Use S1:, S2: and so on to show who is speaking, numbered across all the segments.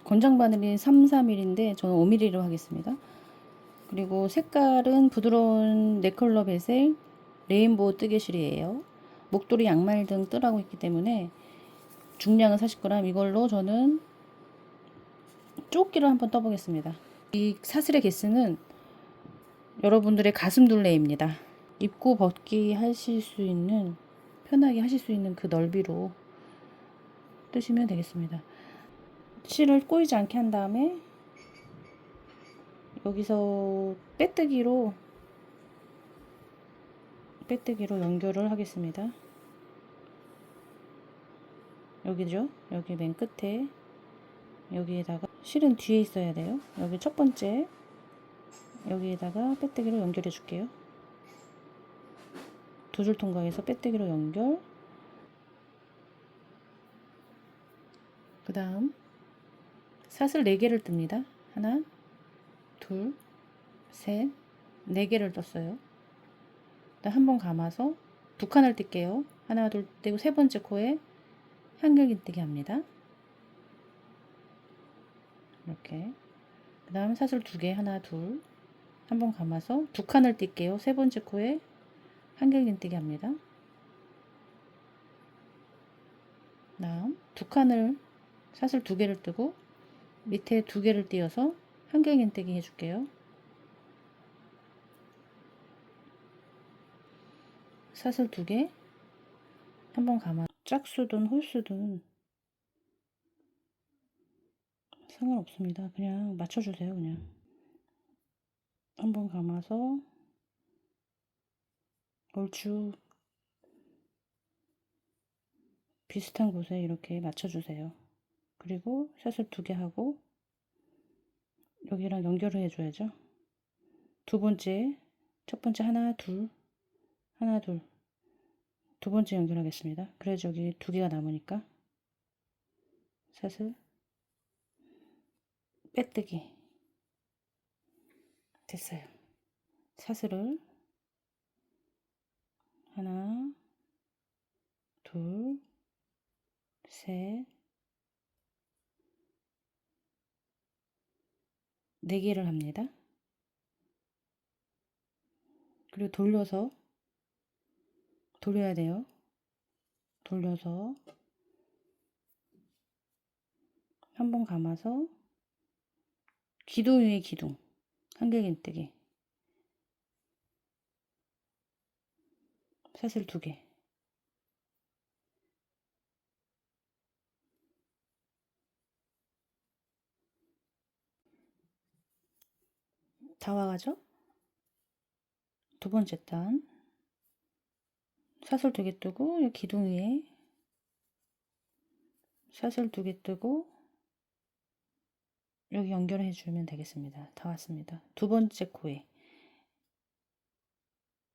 S1: 권장 바늘이 3mm인데 저는 5mm로 하겠습니다. 그리고 색깔은 부드러운 네컬러 베셀 레인보우 뜨개실이에요. 목도리 양말 등 뜨라고 했기 때문에 중량은 40g, 이걸로 저는 조끼를 한번 떠보겠습니다. 이 사슬의 개수는 여러분들의 가슴 둘레입니다. 입고 벗기 하실 수 있는, 편하게 하실 수 있는 그 넓이로 뜨시면 되겠습니다. 실을 꼬이지 않게 한 다음에 여기서 빼뜨기로 연결을 하겠습니다. 여기죠? 여기 맨 끝에, 여기에다가 실은 뒤에 있어야 돼요. 여기 첫 번째, 여기에다가 빼뜨기로 연결해 줄게요. 두 줄 통과해서 빼뜨기로 연결. 그 다음 사슬 4개를 뜹니다. 하나, 둘, 셋, 4개를 떴어요. 한 번 감아서 두 칸을 뜰게요. 하나, 둘 떼고 세 번째 코에 한길긴뜨기 합니다. 이렇게. 그 다음 사슬 2개, 하나, 둘, 한 번 감아서 두 칸을 뜰게요. 세 번째 코에 한길긴뜨기 합니다. 다음 두 칸을, 사슬 2개를 뜨고 밑에 2개를 띄어서 한길긴뜨기 해줄게요. 사슬 2개, 한 번 감아, 짝수든 홀수든 상관없습니다. 그냥 맞춰주세요. 그냥 한 번 감아서 얼추 비슷한 곳에 이렇게 맞춰주세요. 그리고 사슬 2개 하고 여기랑 연결을 해줘야죠. 두 번째, 첫 번째 하나, 둘, 하나, 둘, 두 번째 연결하겠습니다. 그래야지 여기 2개가 남으니까. 사슬 빼뜨기. 됐어요. 사슬을 하나, 둘, 셋, 4개를 합니다. 그리고 돌려야 돼요. 돌려서 한 번 감아서 기둥 위에 기둥, 한길긴뜨기. 사슬 2개. 다 와가죠? 두 번째 단 사슬 2개 뜨고 여기 기둥 위에 사슬 2개 뜨고 여기 연결해 주면 되겠습니다. 다 왔습니다. 두 번째 코에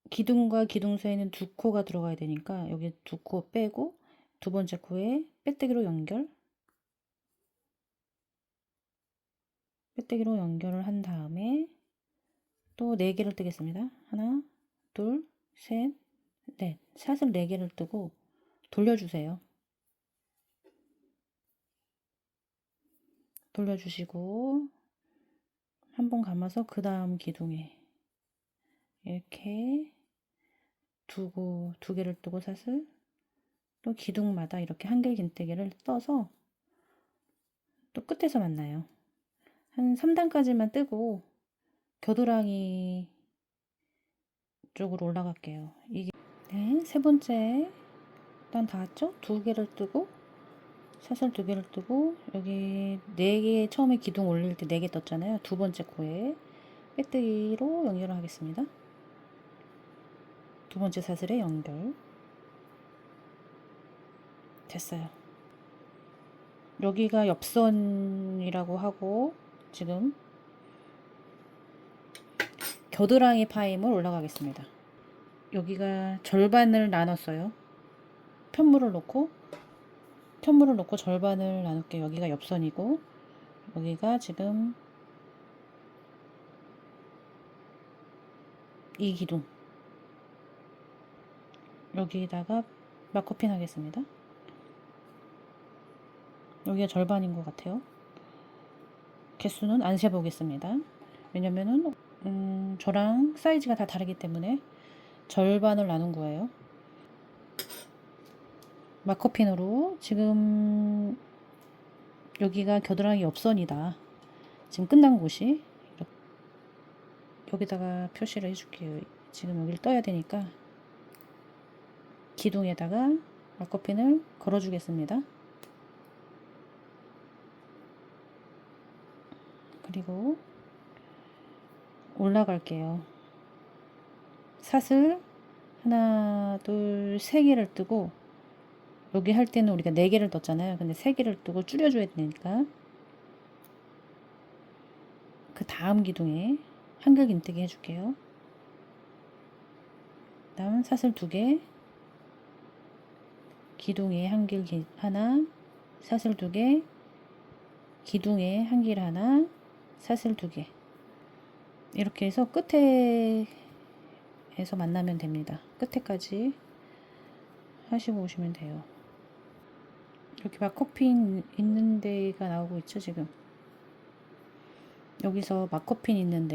S1: 기둥과 기둥 사이에는 2코가 들어가야 되니까 여기 2코 빼고 두 번째 코에 빼뜨기로 연결을 한 다음에 또 4개를 뜨겠습니다. 하나, 둘, 셋, 넷. 사슬 4개를 뜨고 돌려주세요. 돌려주시고 한 번 감아서 그 다음 기둥에 이렇게 두고 2개를 뜨고 사슬, 또 기둥마다 이렇게 한길긴뜨기를 떠서 또 끝에서 만나요. 한 3단까지만 뜨고 겨드랑이 쪽으로 올라갈게요. 이게 네, 세 번째 단 닿았죠? 2개를 뜨고 사슬 2개를 뜨고 여기 4개 처음에 기둥 올릴 때 4개 떴잖아요. 두 번째 코에 빼뜨기로 연결을 하겠습니다. 두 번째 사슬에 연결. 됐어요. 여기가 옆선이라고 하고 지금 겨드랑이 파임을 올라가겠습니다. 여기가 절반을 나눴어요. 편물을 놓고 절반을 나눌게요. 여기가 옆선이고 여기가 지금 이 기둥, 여기다가 마커핀 하겠습니다. 여기가 절반인 것 같아요. 개수는 안 세보겠습니다. 왜냐면은 저랑 사이즈가 다 다르기 때문에 절반을 나눈 거예요. 마커핀으로 지금 여기가 겨드랑이 옆선이다. 지금 끝난 곳이 여기다가 표시를 해줄게요. 지금 여기를 떠야 되니까 기둥에다가 마커핀을 걸어주겠습니다. 그리고 올라갈게요. 사슬 하나, 둘, 세 개를 뜨고 여기 할 때는 우리가 4개를 떴잖아요. 근데 3개를 뜨고 줄여줘야 되니까 그 다음 기둥에 한글 긴뜨기 해줄게요. 다음 사슬 2개, 기둥에 한길 하나, 사슬 2개, 기둥에 한길 하나, 사슬 2개. 이렇게 해서 끝에서 만나면 됩니다. 끝에까지 하시고 오시면 돼요. 이렇게 마커핀 있는 데가 나오고 있죠, 지금. 여기서 마커핀 있는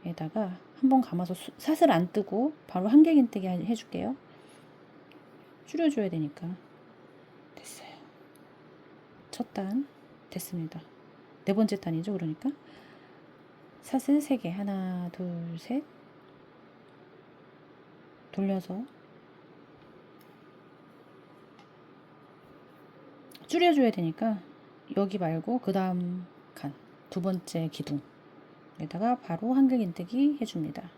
S1: 데에다가 한번 감아서 사슬 안 뜨고 바로 한길긴뜨기 해줄게요. 줄여줘야 되니까. 됐어요. 첫 단 됐습니다. 네 번째 단이죠, 그러니까. 사슬 3개, 하나, 둘, 셋. 돌려서 줄여줘야 되니까 여기 말고 그 다음 칸, 두 번째 기둥에다가 바로 한길긴뜨기 해줍니다.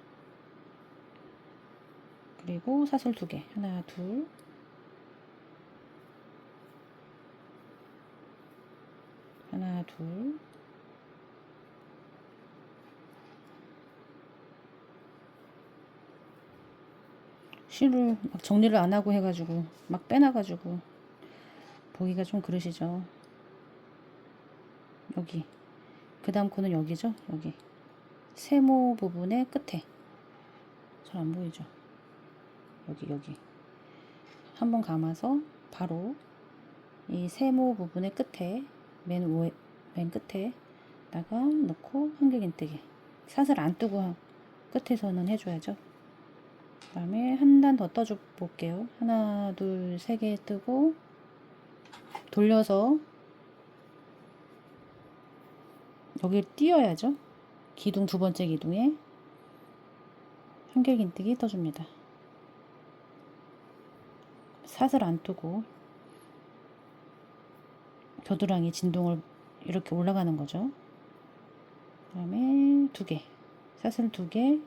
S1: 그리고 사슬 2개, 하나, 둘, 하나, 둘, 실을 막 정리를 안 하고 해가지고 막 빼놔가지고 보기가 좀 그러시죠. 여기 그 다음 코는 여기죠. 여기 세모 부분의 끝에 잘 안 보이죠. 여기 한번 감아서 바로 이 세모 부분의 끝에 맨 끝에다가 넣고 한길긴뜨기 사슬 안 뜨고 끝에서는 해줘야죠. 그 다음에 한 단 더 떠줘 볼게요. 하나, 둘, 3개 뜨고 돌려서 여기를 띄어야죠. 기둥 두 번째 기둥에 한길긴뜨기 떠줍니다. 사슬 안 뜨고 겨드랑이 진동을 이렇게 올라가는 거죠. 그 다음에 2개, 사슬 2개,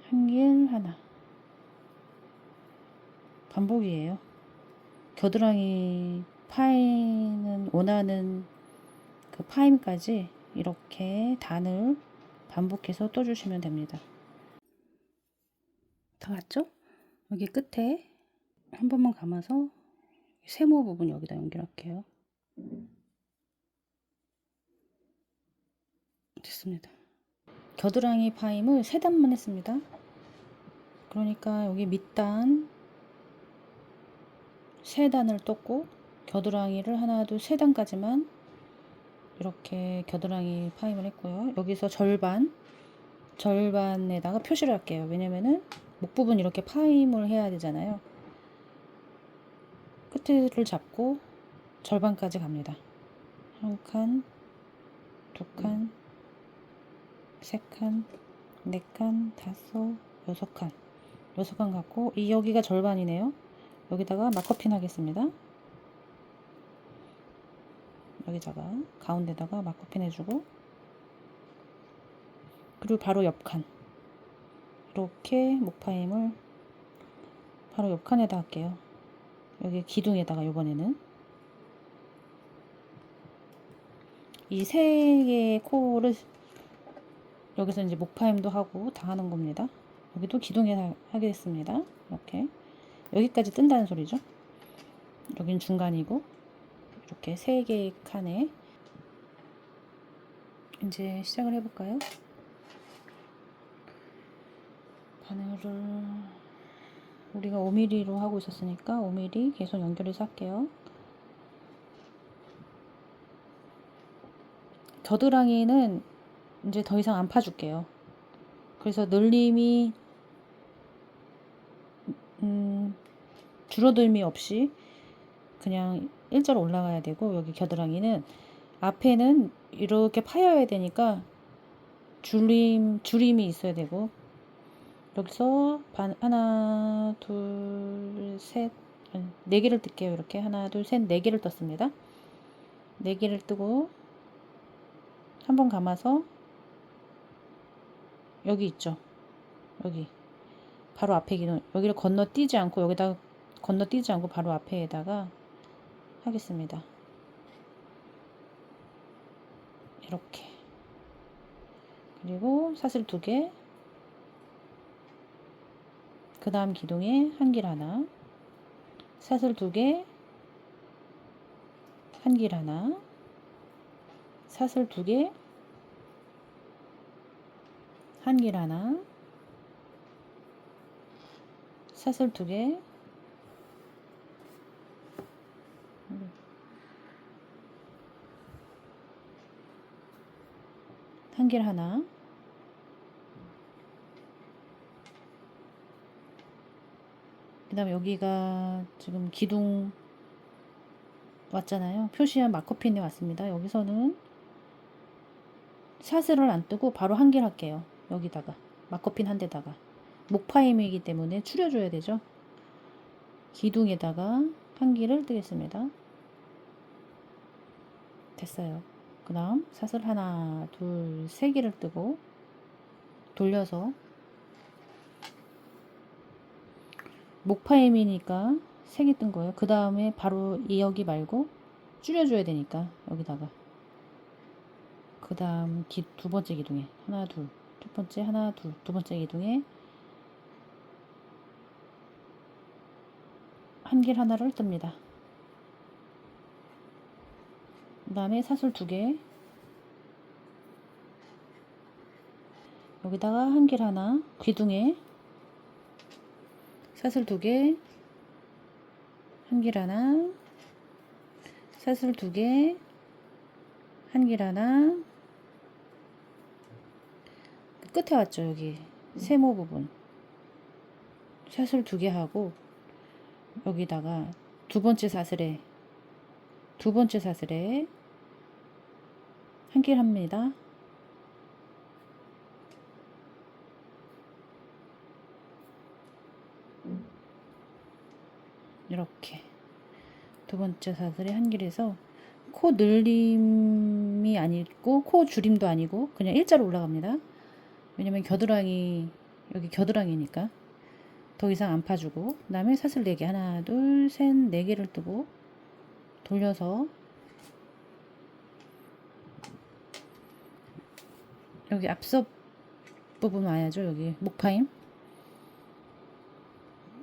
S1: 한길 하나. 반복이에요. 겨드랑이 파이는 원하는 그 파임까지 이렇게 단을 반복해서 떠주시면 됩니다. 다 왔죠? 여기 끝에 한 번만 감아서 세모 부분 여기다 연결할게요. 됐습니다. 겨드랑이 파임을 3단만 했습니다. 그러니까 여기 밑단 3단을 떴고 겨드랑이를 하나, 둘, 3단까지만 이렇게 겨드랑이 파임을 했고요. 여기서 절반에다가 표시를 할게요. 왜냐면은 목 부분 이렇게 파임을 해야 되잖아요. 끝을 잡고 절반까지 갑니다. 한 칸, 두 칸, 세 칸, 네 칸, 다섯, 여섯 칸. 6칸 갖고 여기가 절반이네요. 여기다가 마커핀 하겠습니다. 여기다가 가운데다가 마커핀 해주고 그리고 바로 옆칸 이렇게 목파임을 바로 옆칸에다 할게요. 여기 기둥에다가 이번에는 이 3개의 코를 여기서 이제 목파임도 하고 다 하는 겁니다. 여기도 기둥에 하겠습니다. 이렇게 여기까지 뜬다는 소리죠. 여긴 중간이고 이렇게 3개의 칸에 이제 시작을 해볼까요? 바늘을 우리가 5mm로 하고 있었으니까 5mm 계속 연결해서 할게요. 겨드랑이는 이제 더 이상 안 파줄게요. 그래서 늘림이 줄어들미 없이 그냥 일자로 올라가야 되고, 여기 겨드랑이는 앞에는 이렇게 파여야 되니까 줄임이 있어야 되고, 여기서 하나 둘 셋 네 개를 뜰게요. 이렇게 하나 둘 셋 네 개를 떴습니다. 네 개를 뜨고 한번 감아서 여기 있죠. 여기 바로 앞에 기둥, 여기를 건너뛰지 않고, 여기다 건너뛰지 않고 바로 앞에다가 하겠습니다. 이렇게. 그리고 사슬 2개, 그 다음 기둥에 한 길 하나, 사슬 2개, 한 길 하나, 사슬 2개, 한 길 하나, 사슬 2개, 한 길 하나, 그 다음에 여기가 지금 기둥 왔잖아요. 표시한 마커핀에 왔습니다. 여기서는 샷을 안 뜨고 바로 한 길 할게요. 여기다가 마커핀 한 대다가 목파임이기 때문에 추려줘야 되죠. 기둥에다가 한 길을 뜨겠습니다. 됐어요. 그 다음 샷을 하나 둘 세 개를 뜨고 돌려서, 목파임이니까 3개 뜬 거예요. 그 다음에 바로 여기 말고 줄여줘야 되니까 여기다가, 그 다음 두 번째 기둥에 하나 둘, 첫 번째 하나 둘, 두 번째 기둥에 한 길 하나를 뜹니다. 그 다음에 사슬 2개, 여기다가 한 길 하나, 기둥에 사슬 2개, 한 길 하나, 사슬 2개, 한 길 하나, 끝에 왔죠. 여기 세모 부분 사슬 2개 하고, 여기다가 두 번째 사슬에 한 길 합니다. 이렇게 두 번째 사슬에 한 길에서 코 늘림이 아니고 코 줄임도 아니고 그냥 일자로 올라갑니다. 왜냐면 겨드랑이, 여기 겨드랑이니까 더 이상 안 파주고, 그 다음에 사슬 4개 하나 둘 셋 4개를 뜨고 돌려서 여기 앞서 부분 와야죠. 여기 목파임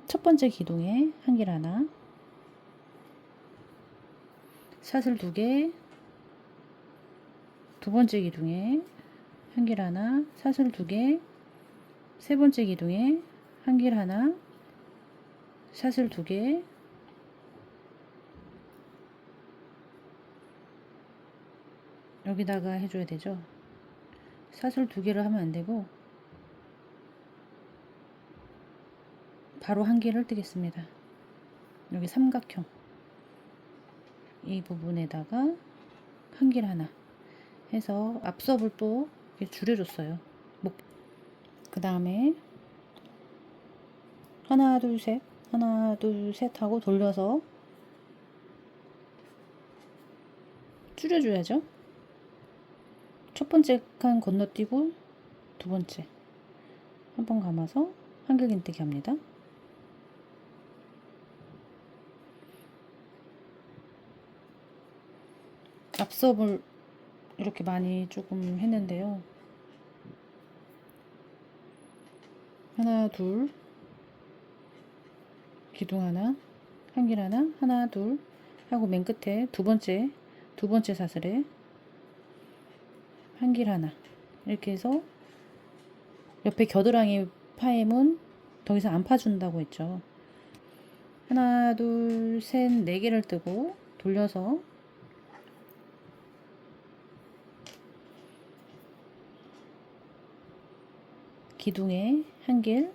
S1: 첫 번째 기둥에 한 길 하나, 사슬 2개, 두 번째 기둥에 한 길 하나, 사슬 2개, 세 번째 기둥에 한 길 하나, 사슬 2개, 여기다가 해줘야 되죠. 사슬 2개를 하면 안 되고 바로 한 개를 뜨겠습니다. 여기 삼각형 이 부분에다가 한 길 하나 해서 앞섭을 또 이렇게 줄여줬어요. 그 다음에 하나 둘 셋 하고 돌려서 줄여줘야죠. 첫 번째 칸 건너뛰고 두 번째 한 번 감아서 한길긴뜨기 합니다. 앞섭을 이렇게 많이 조금 했는데요. 하나 둘, 기둥 하나, 한 길 하나, 하나 둘 하고 맨 끝에 두 번째 사슬에 한 길 하나, 이렇게 해서 옆에 겨드랑이 파임은 더 이상 안 파준다고 했죠. 하나 둘 셋 네 개를 뜨고 돌려서 기둥에 한 길,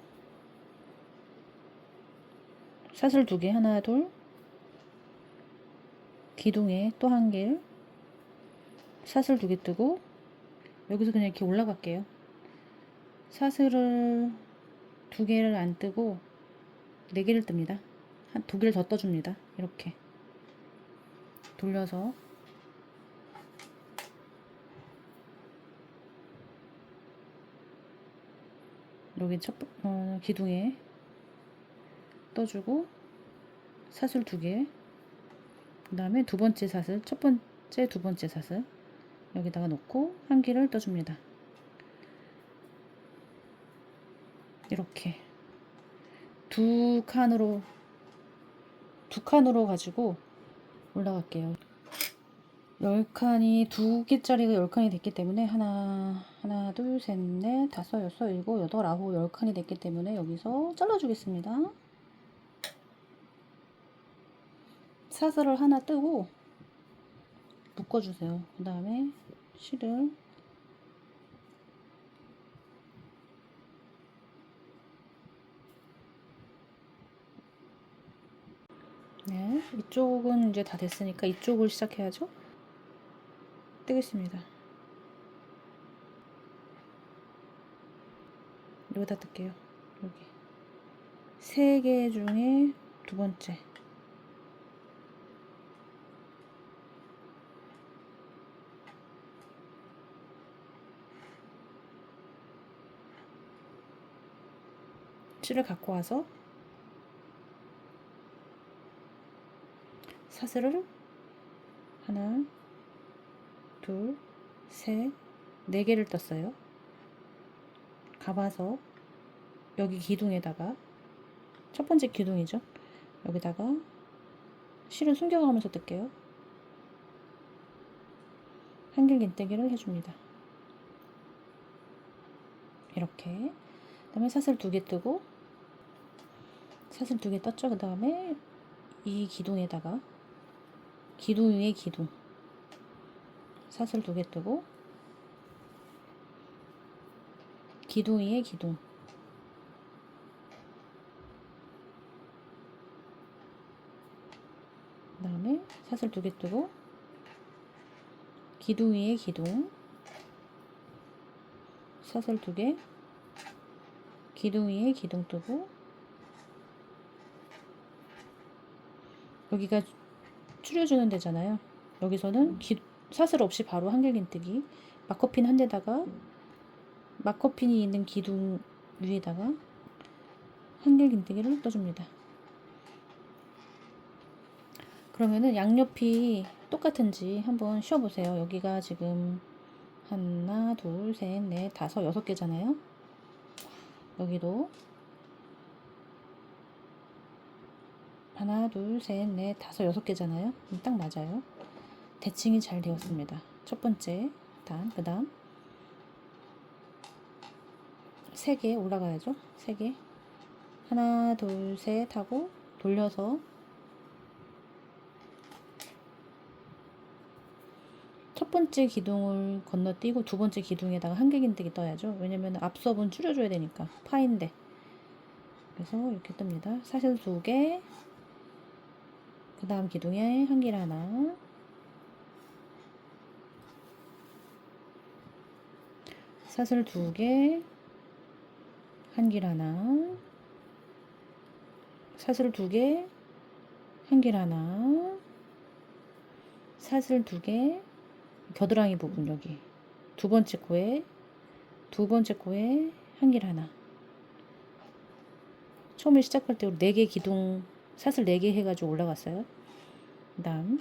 S1: 사슬 2개, 하나, 둘, 기둥에 또 한 길, 사슬 2개 뜨고 여기서 그냥 이렇게 올라갈게요. 사슬을 2개를 안 뜨고 4개를 뜹니다. 한 2개를 더 떠줍니다. 이렇게 돌려서 여기 기둥에 떠주고 사슬 2개, 그 다음에 두 번째 사슬, 첫 번째, 두 번째 사슬 여기다가 놓고 한 길을 떠줍니다. 이렇게 두 칸으로 가지고 올라갈게요. 10칸이 2개짜리가 10칸이 됐기 때문에 하나, 둘, 셋, 넷, 다섯, 여섯, 일곱, 여덟, 아홉, 10칸이 됐기 때문에 여기서 잘라주겠습니다. 사슬을 하나 뜨고 묶어주세요. 그 다음에 실을 네, 이쪽은 이제 다 됐으니까 이쪽을 시작해야죠. 뜨겠습니다. 여기다 뜰게요. 여기 3개 중에 두 번째, 실을 갖고 와서 사슬을 하나, 둘, 셋, 4개를 떴어요. 감아서 여기 기둥에다가 첫 번째 기둥이죠. 여기다가 실을 숨겨가면서 뜰게요. 한길 긴뜨기를 해줍니다. 이렇게. 그 다음에 사슬 2개 뜨고 사슬 2개 떴죠. 그 다음에 이 기둥에다가 기둥 위에 기둥 사슬 2개 뜨고 기둥 위에 기둥 그 다음에 사슬 2개 뜨고 기둥 위에 기둥 사슬 2개 기둥 위에 기둥 뜨고 여기가 줄여주는 데잖아요. 여기서는 사슬 없이 바로 한길 긴뜨기 마커핀 한 대다가 마커핀이 있는 기둥 위에다가 한길 긴뜨기를 떠줍니다. 그러면은 양옆이 똑같은지 한번 쉬어보세요. 여기가 지금 하나, 둘, 셋, 넷, 다섯, 6개잖아요. 여기도 하나, 둘, 셋, 넷, 다섯, 6개잖아요. 딱 맞아요. 대칭이 잘 되었습니다. 첫 번째 단, 그 다음 3개 올라가야죠. 3개 하나, 둘, 셋 하고 돌려서 첫 번째 기둥을 건너뛰고 두 번째 기둥에다가 한길 긴뜨기 떠야죠. 왜냐면 앞섭은 줄여줘야 되니까 파인데. 그래서 이렇게 뜹니다. 사슬 2개, 그 다음 기둥에 한길 하나, 사슬 2개, 한길 하나, 사슬 2개, 한길 하나, 사슬 2개, 겨드랑이 부분 여기 두 번째 코에 한길 하나. 처음에 시작할 때 우리 4개 기둥 사슬 4개 해가지고 올라갔어요. 그 다음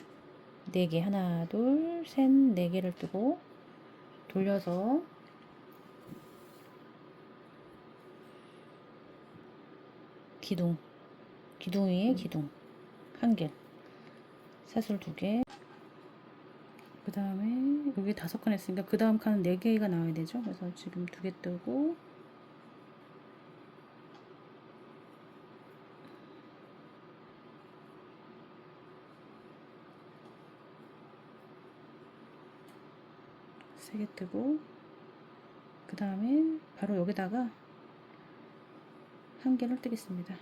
S1: 4개 하나 둘 셋 4개를 뜨고 돌려서 기둥 위에 기둥 한길 사슬 2개 그 다음에 여기 5칸 했으니까 그 다음 칸은 4개가 나와야 되죠. 그래서 지금 2개 뜨고 세 개 뜨고 그 다음에 바로 여기다가 한개를 뜨겠습니다.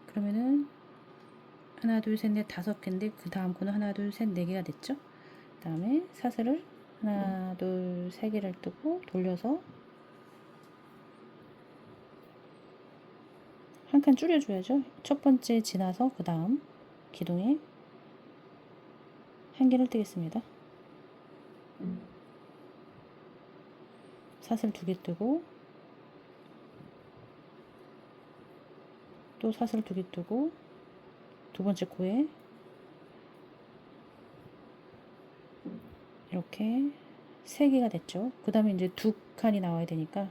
S1: 그러면은 하나 둘 셋 넷 다섯 개인데 그 다음 코는 하나 둘 셋 네 개가 됐죠. 그 다음에 사슬을 하나 둘 세 개를 뜨고 돌려서 한 칸 줄여줘야죠. 첫 번째 지나서 그 다음 기둥에 한 개를 뜨겠습니다. 사슬 두 개 뜨고 또 사슬 두 개 뜨고 두 번째 코에 이렇게 세 개가 됐죠. 그 다음에 이제 두 칸이 나와야 되니까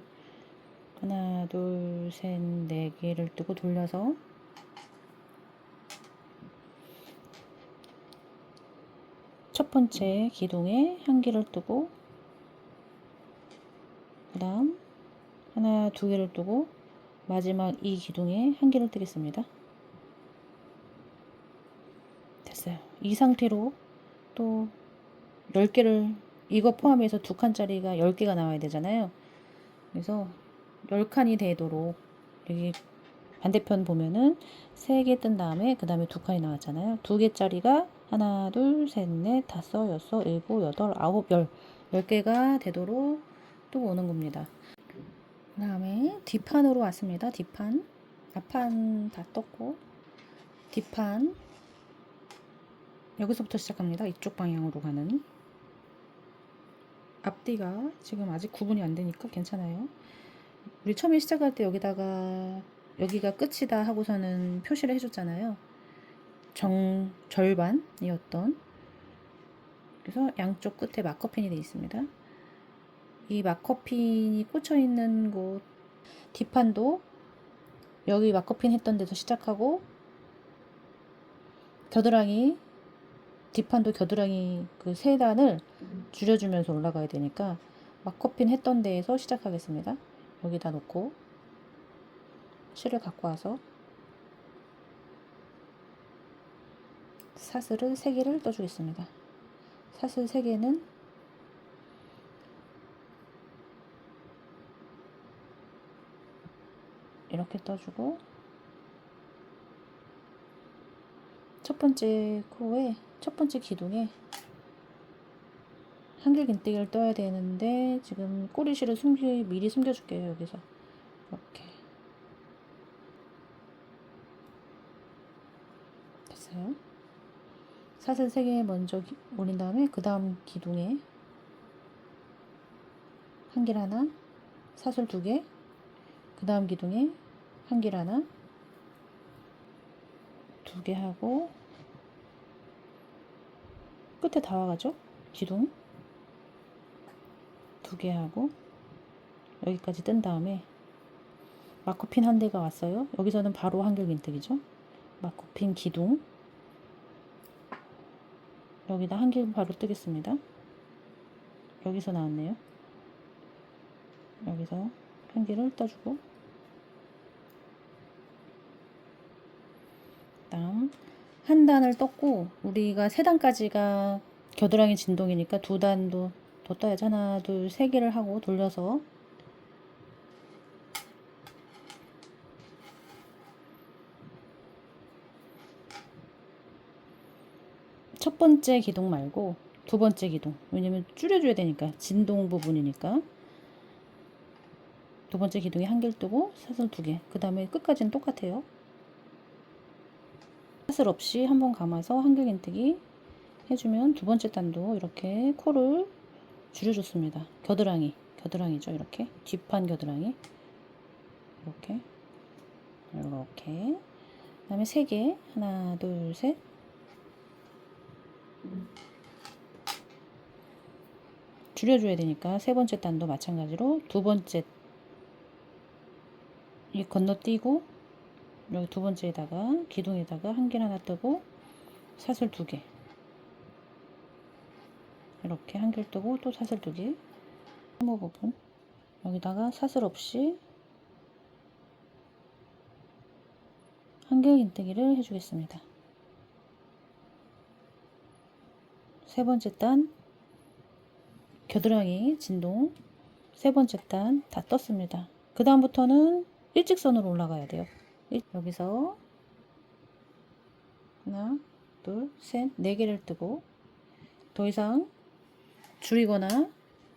S1: 하나 둘 셋 네 개를 뜨고 돌려서 첫 번째 기둥에 한 개를 뜨고 그 다음 하나 두 개를 뜨고 마지막 이 기둥에 한 개를 뜨겠습니다. 됐어요. 이 상태로 또 10개를 이거 포함해서 두 칸짜리가 10개가 나와야 되잖아요. 그래서 10칸이 되도록 여기 반대편 보면은 3개 뜬 다음에 그 다음에 두 칸이 나왔잖아요. 2개짜리가 하나 둘 셋 넷 다섯 여섯 일곱 여덟 아홉 10개가 되도록 또 오는 겁니다. 그 다음에 뒷판으로 왔습니다. 뒷판 앞판 다 떴고 뒷판 여기서부터 시작합니다. 이쪽 방향으로 가는 앞뒤가 지금 아직 구분이 안 되니까 괜찮아요. 우리 처음에 시작할 때 여기다가 여기가 끝이다 하고서는 표시를 해줬잖아요. 절반이었던. 그래서 양쪽 끝에 마커핀이 되어 있습니다. 이 마커핀이 꽂혀 있는 곳 뒷판도 여기 마커핀 했던 데서 시작하고 겨드랑이 뒷판도 겨드랑이 그 세 단을 줄여주면서 올라가야 되니까 마커핀 했던 데에서 시작하겠습니다. 여기다 놓고 실을 갖고 와서 사슬을 3개를 떠주겠습니다. 사슬 3개는 이렇게 떠주고 첫 번째 코에 첫 번째 기둥에 한길긴뜨기를 떠야 되는데 지금 꼬리실을 미리 숨겨줄게요. 여기서 이렇게 됐어요. 사슬 3개 먼저 올린 다음에 그 다음 기둥에 한길 하나, 사슬 2개, 그 다음 기둥에 한길 하나, 2개 하고 끝에 다 와가죠. 기둥 2개 하고 여기까지 뜬 다음에 마커핀 한 대가 왔어요. 여기서는 바로 한길긴뜨기죠. 마커핀 기둥 여기다 한길 바로 뜨겠습니다. 여기서 나왔네요. 여기서 한길을 떠주고 다음 한 단을 떴고 우리가 3단까지가 겨드랑이 진동이니까 2단도 더 떠야지. 하나 둘 3개를 하고 돌려서 첫 번째 기둥 말고 두 번째 기둥, 왜냐면 줄여줘야 되니까 진동 부분이니까 두 번째 기둥에 한길 뜨고 사슬 2개, 그 다음에 끝까지는 똑같아요. 사슬 없이 한번 감아서 한길긴뜨기 해주면 두 번째 단도 이렇게 코를 줄여줬습니다. 겨드랑이죠. 이렇게 뒷판 겨드랑이 이렇게 그 다음에 3개 하나 둘 셋 줄여줘야 되니까 세 번째 단도 마찬가지로 두 번째 이 건너뛰고 여기 두 번째에다가 기둥에다가 한길 하나 뜨고 사슬 2개 이렇게 한길 뜨고 또 사슬 2개 세모 부분 여기다가 사슬 없이 한길긴뜨기를 해주겠습니다. 세 번째 단 겨드랑이 진동 세 번째 단 다 떴습니다. 그 다음부터는 일직선으로 올라가야 돼요. 여기서 하나, 둘, 셋, 네 개를 뜨고 더 이상 줄이거나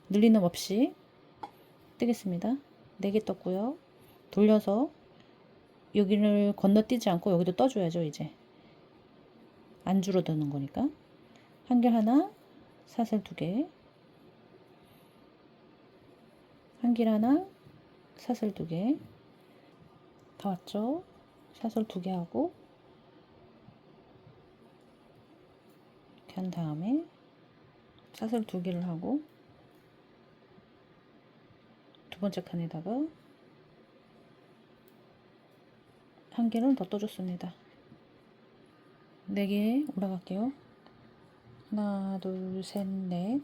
S1: 늘리는 없이 뜨겠습니다. 4개 떴고요. 돌려서 여기를 건너뛰지 않고 여기도 떠줘야죠. 이제 안 줄어드는 거니까. 한길 하나, 사슬 2개, 한길 하나, 사슬 2개. 다 왔죠? 사슬 2개 하고 이렇게 한 다음에 사슬 2개를 하고 두 번째 칸에다가 한 개를 더 떠줬습니다. 4개 올라갈게요. 하나, 둘, 셋, 넷.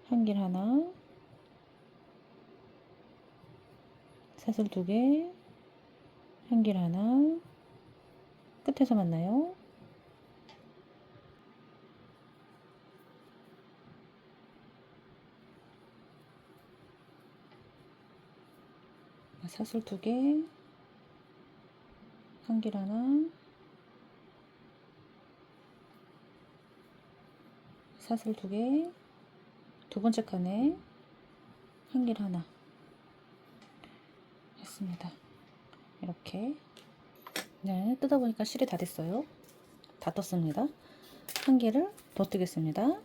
S1: 한길 하나, 사슬 2개, 한길 하나, 끝에서 만나요. 사슬 2개, 한길 하나, 사슬 2개, 두 번째 칸에 한길 하나 했습니다. 이렇게. 네, 뜯어보니까 실이 다 됐어요. 다 떴습니다. 한 개를 더 뜨겠습니다.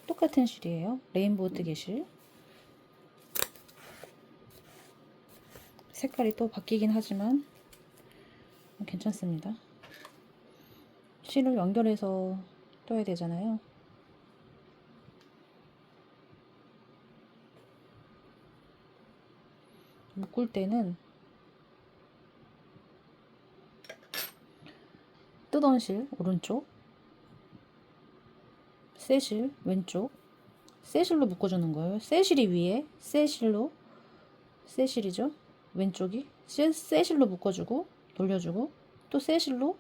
S1: 똑같은 실이에요. 레인보우 뜨개 실. 색깔이 또 바뀌긴 하지만 괜찮습니다. 실을 연결해서 떠야 되잖아요. 묶을 때는 뜨던 실 오른쪽, 새 실 왼쪽, 새 실로 묶어주는 거예요. 새 실이 위에, 새 실로, 새 실이죠. 왼쪽이 새 실로 묶어주고 돌려주고 또 새 실로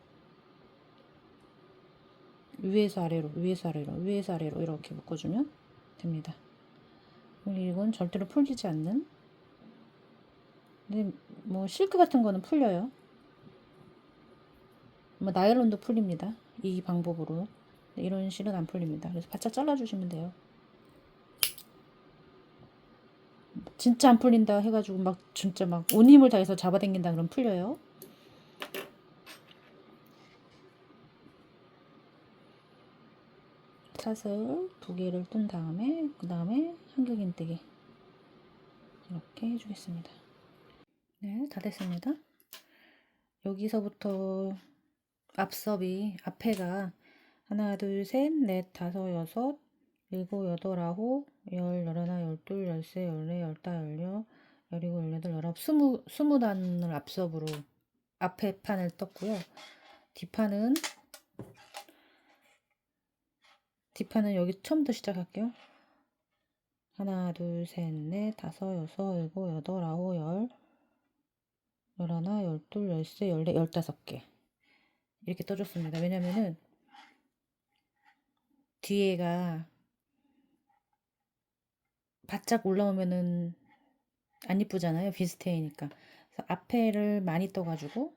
S1: 위에서 아래로, 위에서 아래로, 위에서 아래로 이렇게 묶어주면 됩니다. 이건 절대로 풀리지 않는. 근데 뭐 실크 같은 거는 풀려요. 뭐 나일론도 풀립니다. 이 방법으로. 이런 실은 안 풀립니다. 그래서 바짝 잘라주시면 돼요. 진짜 안 풀린다 해가지고 막 진짜 막 온 힘을 다해서 잡아당긴다 그러면 풀려요. 사슬 2개를 뜬 다음에 그 다음에 한길긴뜨기 이렇게 해주겠습니다. 네, 다 됐습니다. 여기서부터 앞섭이 앞에가 하나, 둘, 셋, 넷, 다섯, 여섯, 일곱, 여덟, 아홉, 열, 열하나, 열둘, 열세, 열네, 열다, 열여, 열일곱, 열여덟, 열아홉, 스무 단을 앞섭으로 앞에 판을 떴고요. 뒷판은 여기 처음부터 시작할게요. 하나, 둘, 셋, 넷, 다섯, 여섯, 일곱, 여덟, 아홉, 열, 열하나, 열둘, 열세, 열네, 열다섯 개 이렇게 떠줬습니다. 왜냐면은 뒤에가 바짝 올라오면은 안 이쁘잖아요. 비스트이니까. 그래서 앞에를 많이 떠가지고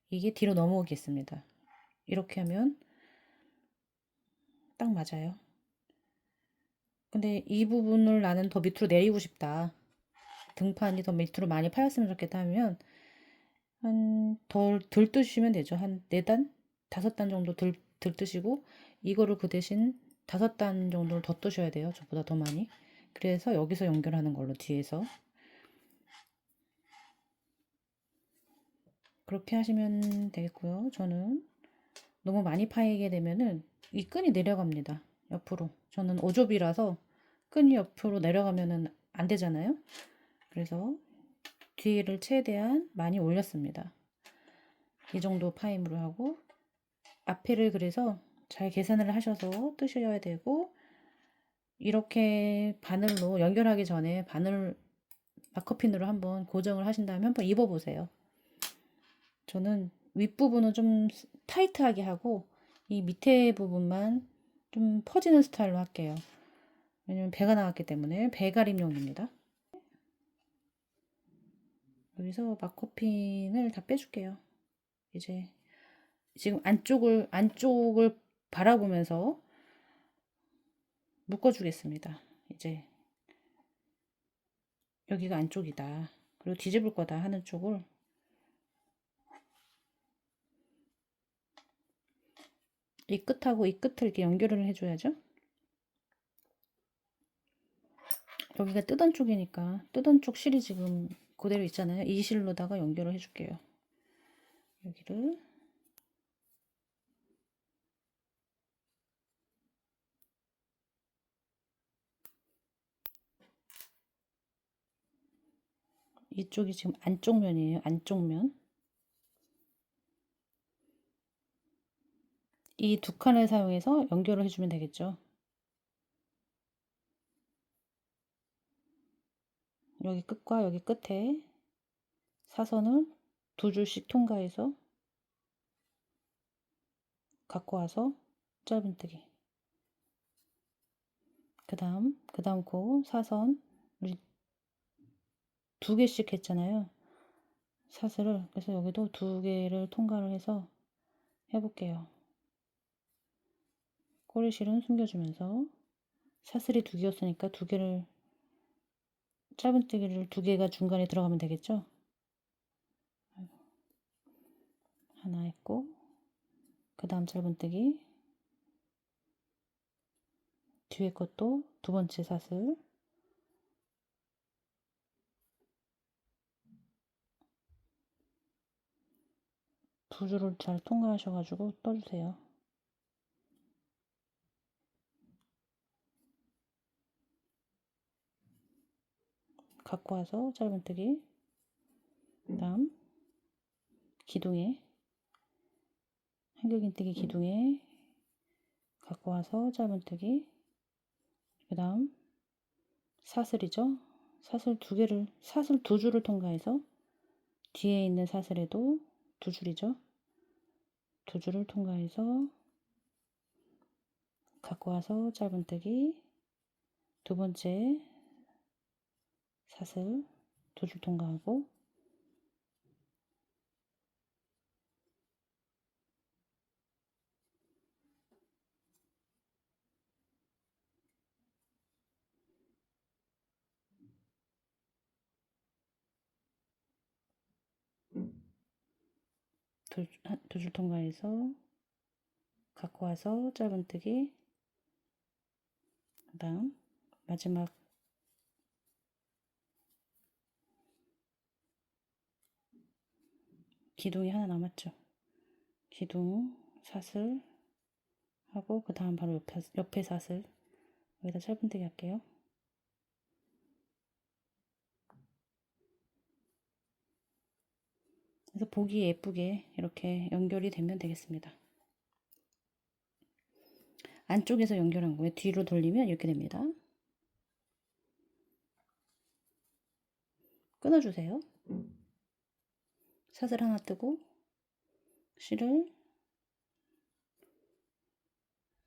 S1: 이게 뒤로 넘어오겠습니다. 이렇게 하면 딱 맞아요. 근데 이 부분을 나는 더 밑으로 내리고 싶다. 등판이 더 밑으로 많이 파였으면 좋겠다 하면 한 덜 뜨시면 되죠. 한 4단? 5단 정도 덜 뜨시고 이거를 그 대신 5단 정도를 더 뜨셔야 돼요. 저보다 더 많이. 그래서 여기서 연결하는 걸로 뒤에서 그렇게 하시면 되겠고요. 저는 너무 많이 파이게 되면은 이 끈이 내려갑니다. 옆으로. 저는 오좁이라서 끈이 옆으로 내려가면은 안 되잖아요. 그래서 뒤를 최대한 많이 올렸습니다. 이 정도 파임으로 하고 앞에를 그래서 잘 계산을 하셔서 뜨셔야 되고 이렇게 바늘로 연결하기 전에 바늘 마커핀으로 한번 고정을 하신 다음에 한번 입어 보세요. 저는 윗부분은 좀 타이트하게 하고 이 밑에 부분만 좀 퍼지는 스타일로 할게요. 왜냐면 배가 나왔기 때문에 배가림용입니다. 여기서 마커핀을 다 빼줄게요. 이제 지금 안쪽을 바라보면서 묶어주겠습니다. 이제 여기가 안쪽이다. 그리고 뒤집을 거다 하는 쪽을 이 끝하고 이 끝을 이렇게 연결을 해줘야죠. 여기가 뜨던 쪽이니까 뜨던 쪽 실이 지금 그대로 있잖아요. 이 실로다가 연결을 해줄게요. 여기를 이쪽이 지금 안쪽 면이에요. 안쪽 면. 이 두 칸을 사용해서 연결을 해주면 되겠죠. 여기 끝과 여기 끝에 사선을 두 줄씩 통과해서 갖고 와서 짧은뜨기. 그 다음 그 사선 우리 두 개씩 했잖아요. 사슬을. 그래서 여기도 두 개를 통과를 해서 해볼게요. 꼬리실은 숨겨주면서 사슬이 두 개였으니까 두 개를 짧은뜨기를 두 개가 중간에 들어가면 되겠죠. 하나 했고 그 다음 짧은뜨기 뒤에 것도 두 번째 사슬 두 줄을 잘 통과하셔가지고 떠주세요. 갖고 와서 짧은뜨기 그 다음 기둥에 한길긴뜨기 기둥에 갖고 와서 짧은뜨기 그 다음 사슬이죠. 사슬 두 줄을 통과해서 뒤에 있는 사슬에도 두 줄이죠. 두 줄을 통과해서 갖고 와서 짧은뜨기 두 번째 사슬 두 줄 통과하고 두 줄 통과해서 갖고 와서 짧은뜨기 그 다음 마지막 기둥이 하나 남았죠. 기둥 사슬 하고 그 다음 바로 옆에 사슬 여기다 짧은뜨기 할게요. 그래서 보기 예쁘게 이렇게 연결이 되면 되겠습니다. 안쪽에서 연결한 거예요. 뒤로 돌리면 이렇게 됩니다. 끊어주세요. 사슬 하나 뜨고 실을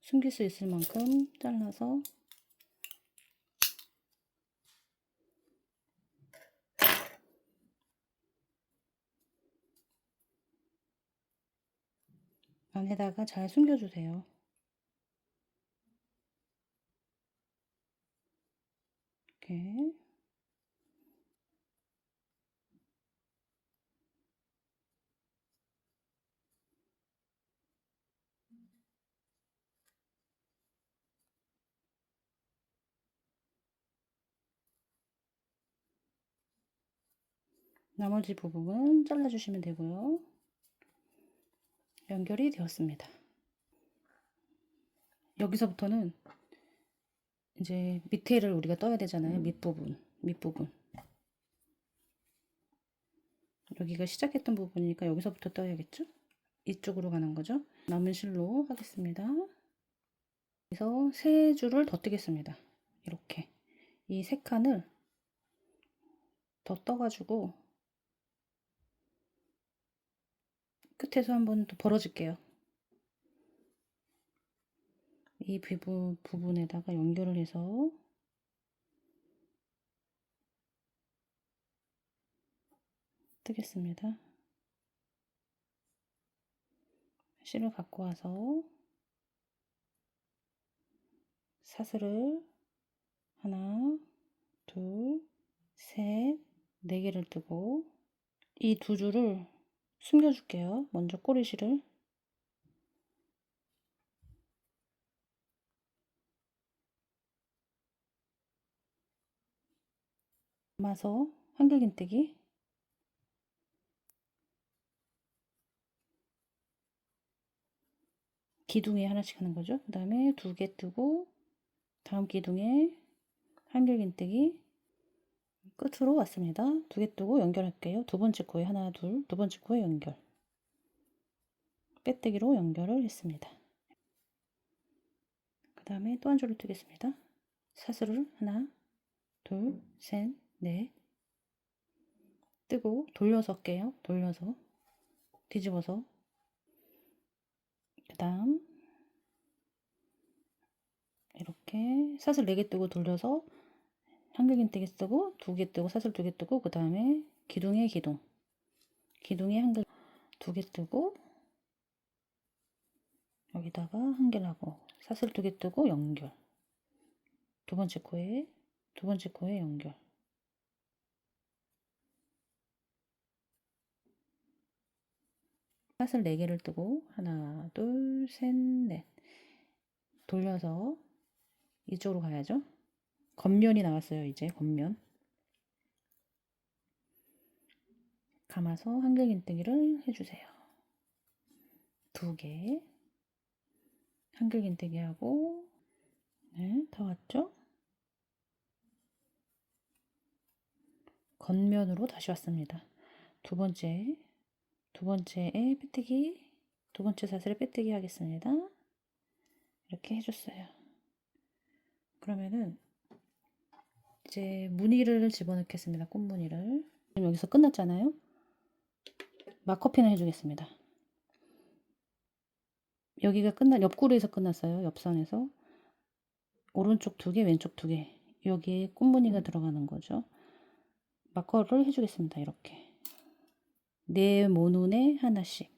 S1: 숨길 수 있을 만큼 잘라서 안에다가 잘 숨겨주세요. 이렇게 나머지 부분은 잘라주시면 되고요. 연결이 되었습니다. 여기서부터는 이제 밑에를 우리가 떠야 되잖아요. 밑부분. 여기가 시작했던 부분이니까 여기서부터 떠야겠죠? 이쪽으로 가는 거죠. 남은 실로 하겠습니다. 그래서 세 줄을 더 뜨겠습니다. 이렇게 이 세 칸을 더 떠가지고 끝에서 한번 또 벌어줄게요. 이 부분에다가 연결을 해서 뜨겠습니다. 실을 갖고 와서 사슬을 하나, 둘, 셋, 네 개를 뜨고 이 두 줄을 숨겨줄게요. 먼저 꼬리실을 감아서 한길긴뜨기 기둥에 하나씩 하는 거죠. 그 다음에 두 개 뜨고 다음 기둥에 한길긴뜨기 끝으로 왔습니다. 두 개 뜨고 연결할게요. 두 번째 코에 하나, 둘, 두 번째 코에 연결. 빼뜨기로 연결을 했습니다. 그 다음에 또 한 줄을 뜨겠습니다. 사슬을 하나, 둘, 셋, 넷 뜨고 돌려서 할게요. 돌려서 뒤집어서 그 다음 이렇게 사슬 4개 뜨고 돌려서 한길긴뜨기 쓰고 2개 뜨고 사슬 2개 뜨고 그 다음에 기둥에 기둥에 한길 2개 뜨고 여기다가 한길하고 사슬 2개 뜨고 연결 두 번째 코에 연결 사슬 4개를 뜨고 하나 둘 셋 넷 돌려서 이쪽으로 가야죠. 겉면이 나왔어요. 이제 겉면 감아서 한길긴뜨기를 해주세요. 2개 한길긴뜨기 하고 네, 다 왔죠? 겉면으로 다시 왔습니다. 두 번째에 빼뜨기 두 번째 사슬에 빼뜨기 하겠습니다. 이렇게 해줬어요. 그러면은 이제 무늬를 집어넣겠습니다. 꽃무늬를 지금 여기서 끝났잖아요. 마커핀을 해주겠습니다. 여기가 옆구리에서 끝났어요. 옆선에서 오른쪽 2개 왼쪽 2개 여기에 꽃무늬가 들어가는 거죠. 마커를 해주겠습니다. 이렇게 네 모눈에 하나씩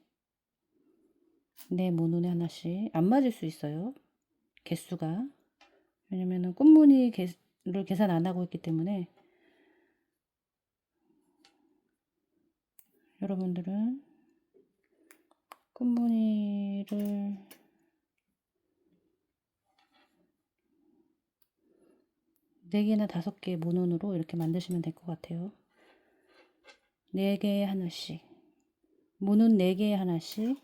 S1: 안 맞을 수 있어요. 개수가 왜냐면은 꽃무늬를 계산 안 하고 있기 때문에 여러분들은 꽃무늬를 4개나 5개 모눈으로 이렇게 만드시면 될 것 같아요. 4개에 하나씩 모눈 4개에 하나씩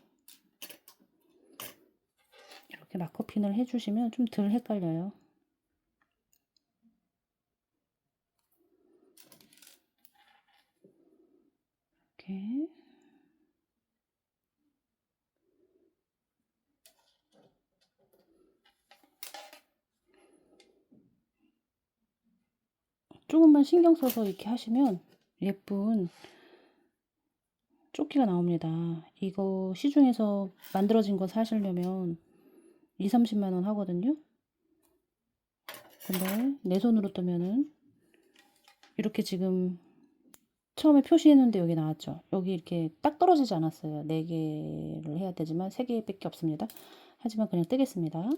S1: 이렇게 마커핀을 해주시면 좀 덜 헷갈려요. 이렇게 조금만 신경 써서 이렇게 하시면 예쁜 조끼가 나옵니다. 이거 시중에서 만들어진 거 사시려면 20-30만 원 하거든요. 근데 내 손으로 뜨면은 이렇게 지금 처음에 표시했는데 여기 나왔죠. 여기 이렇게 딱 떨어지지 않았어요. 4개를 해야 되지만 3개밖에 없습니다. 하지만 그냥 뜨겠습니다.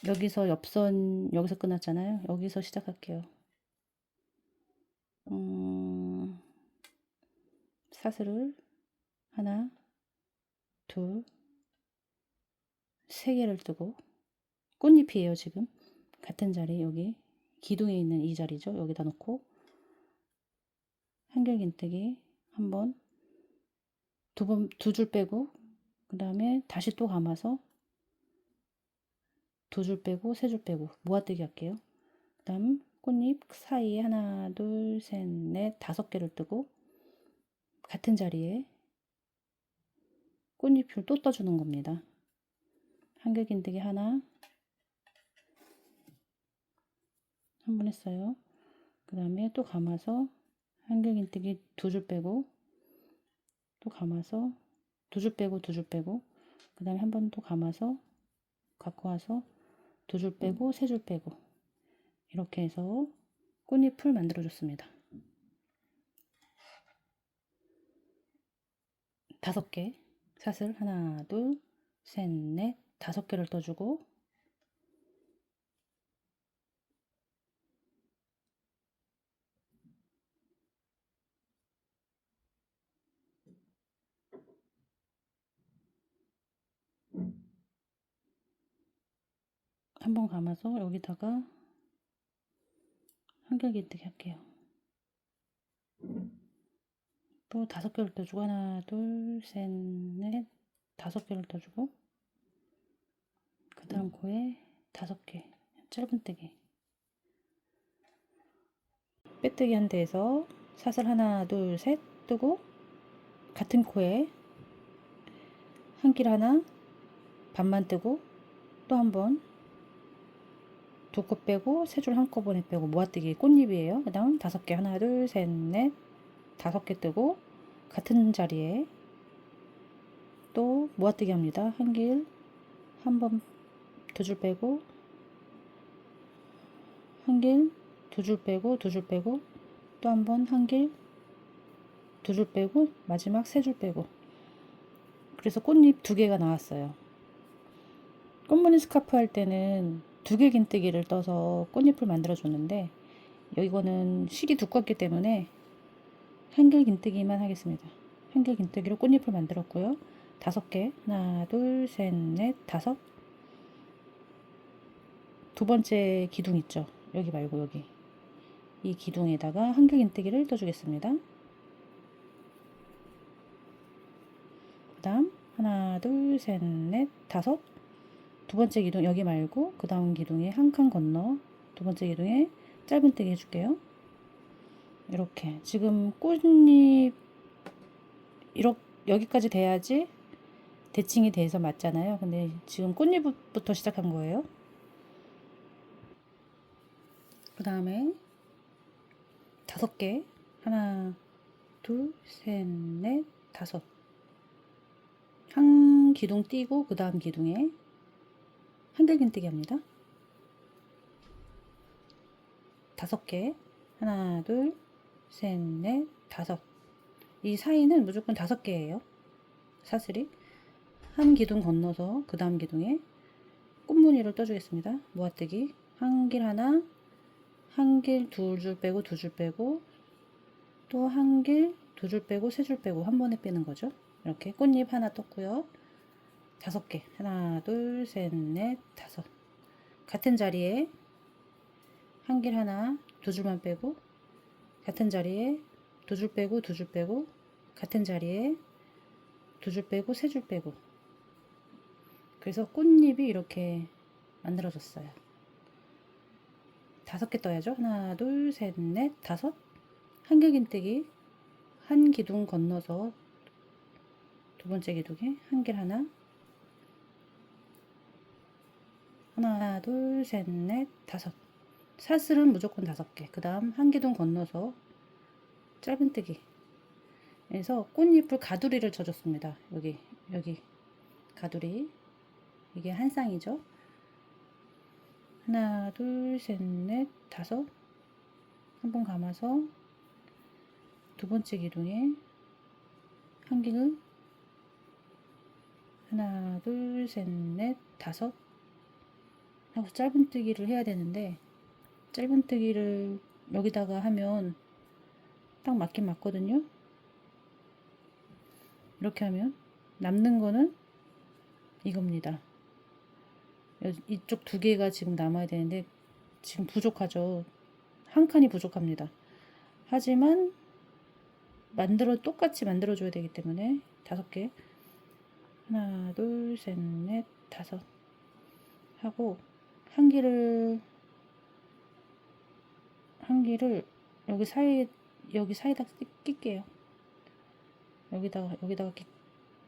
S1: 여기서 옆선 여기서 끝났잖아요. 여기서 시작할게요. 사슬을 하나, 둘, 3개를 뜨고 꽃잎이에요. 지금 같은 자리 여기 기둥에 있는 이 자리죠. 여기다 놓고 한길긴뜨기 한번 두 줄 빼고 그 다음에 다시 또 감아서 2줄 빼고 3줄 빼고 모아뜨기 할게요. 그 다음 꽃잎 사이에 하나 둘 셋 넷 5개를 뜨고 같은 자리에 꽃잎을 또 떠주는 겁니다. 한길긴뜨기 하나 한 번 했어요. 그 다음에 또 감아서 한길긴뜨기 2줄 빼고 또 감아서 2줄 빼고 그 다음에 한 번 또 감아서 갖고 와서 2줄 빼고 3줄 빼고 이렇게 해서 꽃잎을 만들어 줬습니다. 5개 사슬 하나 둘 셋 넷 5개를 떠주고 한번 감아서 여기다가 한결긴뜨기 할게요. 또 5개를 떠주고 하나 둘 셋 넷 5개를 떠주고 그 다음 코에 5개 짧은뜨기 빼뜨기 한 데에서 사슬 하나 둘 셋 뜨고 같은 코에 한 길 하나 반만 뜨고 또 한 번 2코 빼고 3줄 한꺼번에 빼고 모아뜨기 꽃잎이에요. 그 다음 5개 하나 둘 셋 넷 5개 뜨고 같은 자리에 또 모아뜨기 합니다. 한 길 한 번 2줄 빼고 한 길 2줄 빼고 2줄 빼고 또 한 번 한 길 2줄 빼고 마지막 3줄 빼고 그래서 꽃잎 2개가 나왔어요. 꽃무늬 스카프 할 때는 2개 긴뜨기를 떠서 꽃잎을 만들어 줬는데 이거는 실이 두껍기 때문에 한길 긴뜨기만 하겠습니다. 한길 긴뜨기로 꽃잎을 만들었고요. 5개 하나 둘 셋 넷 5 두 번째 기둥 있죠. 여기 말고 여기 이 기둥에다가 한길 긴뜨기를 떠주겠습니다. 그 다음 하나 둘 셋 넷 5 두 번째 기둥 여기 말고 그 다음 기둥에 한 칸 건너 두 번째 기둥에 짧은뜨기 해줄게요. 이렇게 지금 꽃잎 이렇게 여기까지 돼야지 대칭이 돼서 맞잖아요. 근데 지금 꽃잎부터 시작한 거예요. 그 다음에 5개 하나 둘 셋 넷 5 한 기둥 띄고 그 다음 기둥에 한길긴뜨기 합니다. 5개 하나 둘 셋 넷 5 이 사이는 무조건 5개예요. 사슬이 한 기둥 건너서 그 다음 기둥에 꽃무늬를 떠주겠습니다. 모아뜨기 한 길 하나 한 길 2줄 빼고 2줄 빼고 또 한 길 2줄 빼고 3줄 빼고 한 번에 빼는 거죠. 이렇게 꽃잎 하나 떴고요. 5개 하나 둘 셋 넷 5 같은 자리에 한 길 하나 2줄만 빼고 같은 자리에 2줄 빼고 2줄 빼고 같은 자리에 2줄 빼고 3줄 빼고 그래서 꽃잎이 이렇게 만들어졌어요. 5개 떠야죠. 하나 둘 셋 넷 5 한길긴뜨기 한 기둥 건너서 두 번째 기둥에 한 길 하나 하나 둘 셋 넷 5 사슬은 무조건 5개 그 다음 한 기둥 건너서 짧은뜨기 해서 꽃잎을 가두리를 쳐줬습니다. 여기 가두리 이게 한 쌍이죠. 하나 둘 셋 넷 5 한번 감아서 두 번째 기둥에 한 길을 하나 둘 셋 넷 5 하고 짧은뜨기를 해야 되는데 짧은뜨기를 여기다가 하면 딱 맞긴 맞거든요. 이렇게 하면 남는 거는 이겁니다. 이쪽 2개가 지금 남아야 되는데 지금 부족하죠. 한 칸이 부족합니다. 하지만 똑같이 만들어 줘야 되기 때문에 5개 하나 둘 셋 넷 5 하고 한 길을 여기 사이에다 낄게요. 여기다가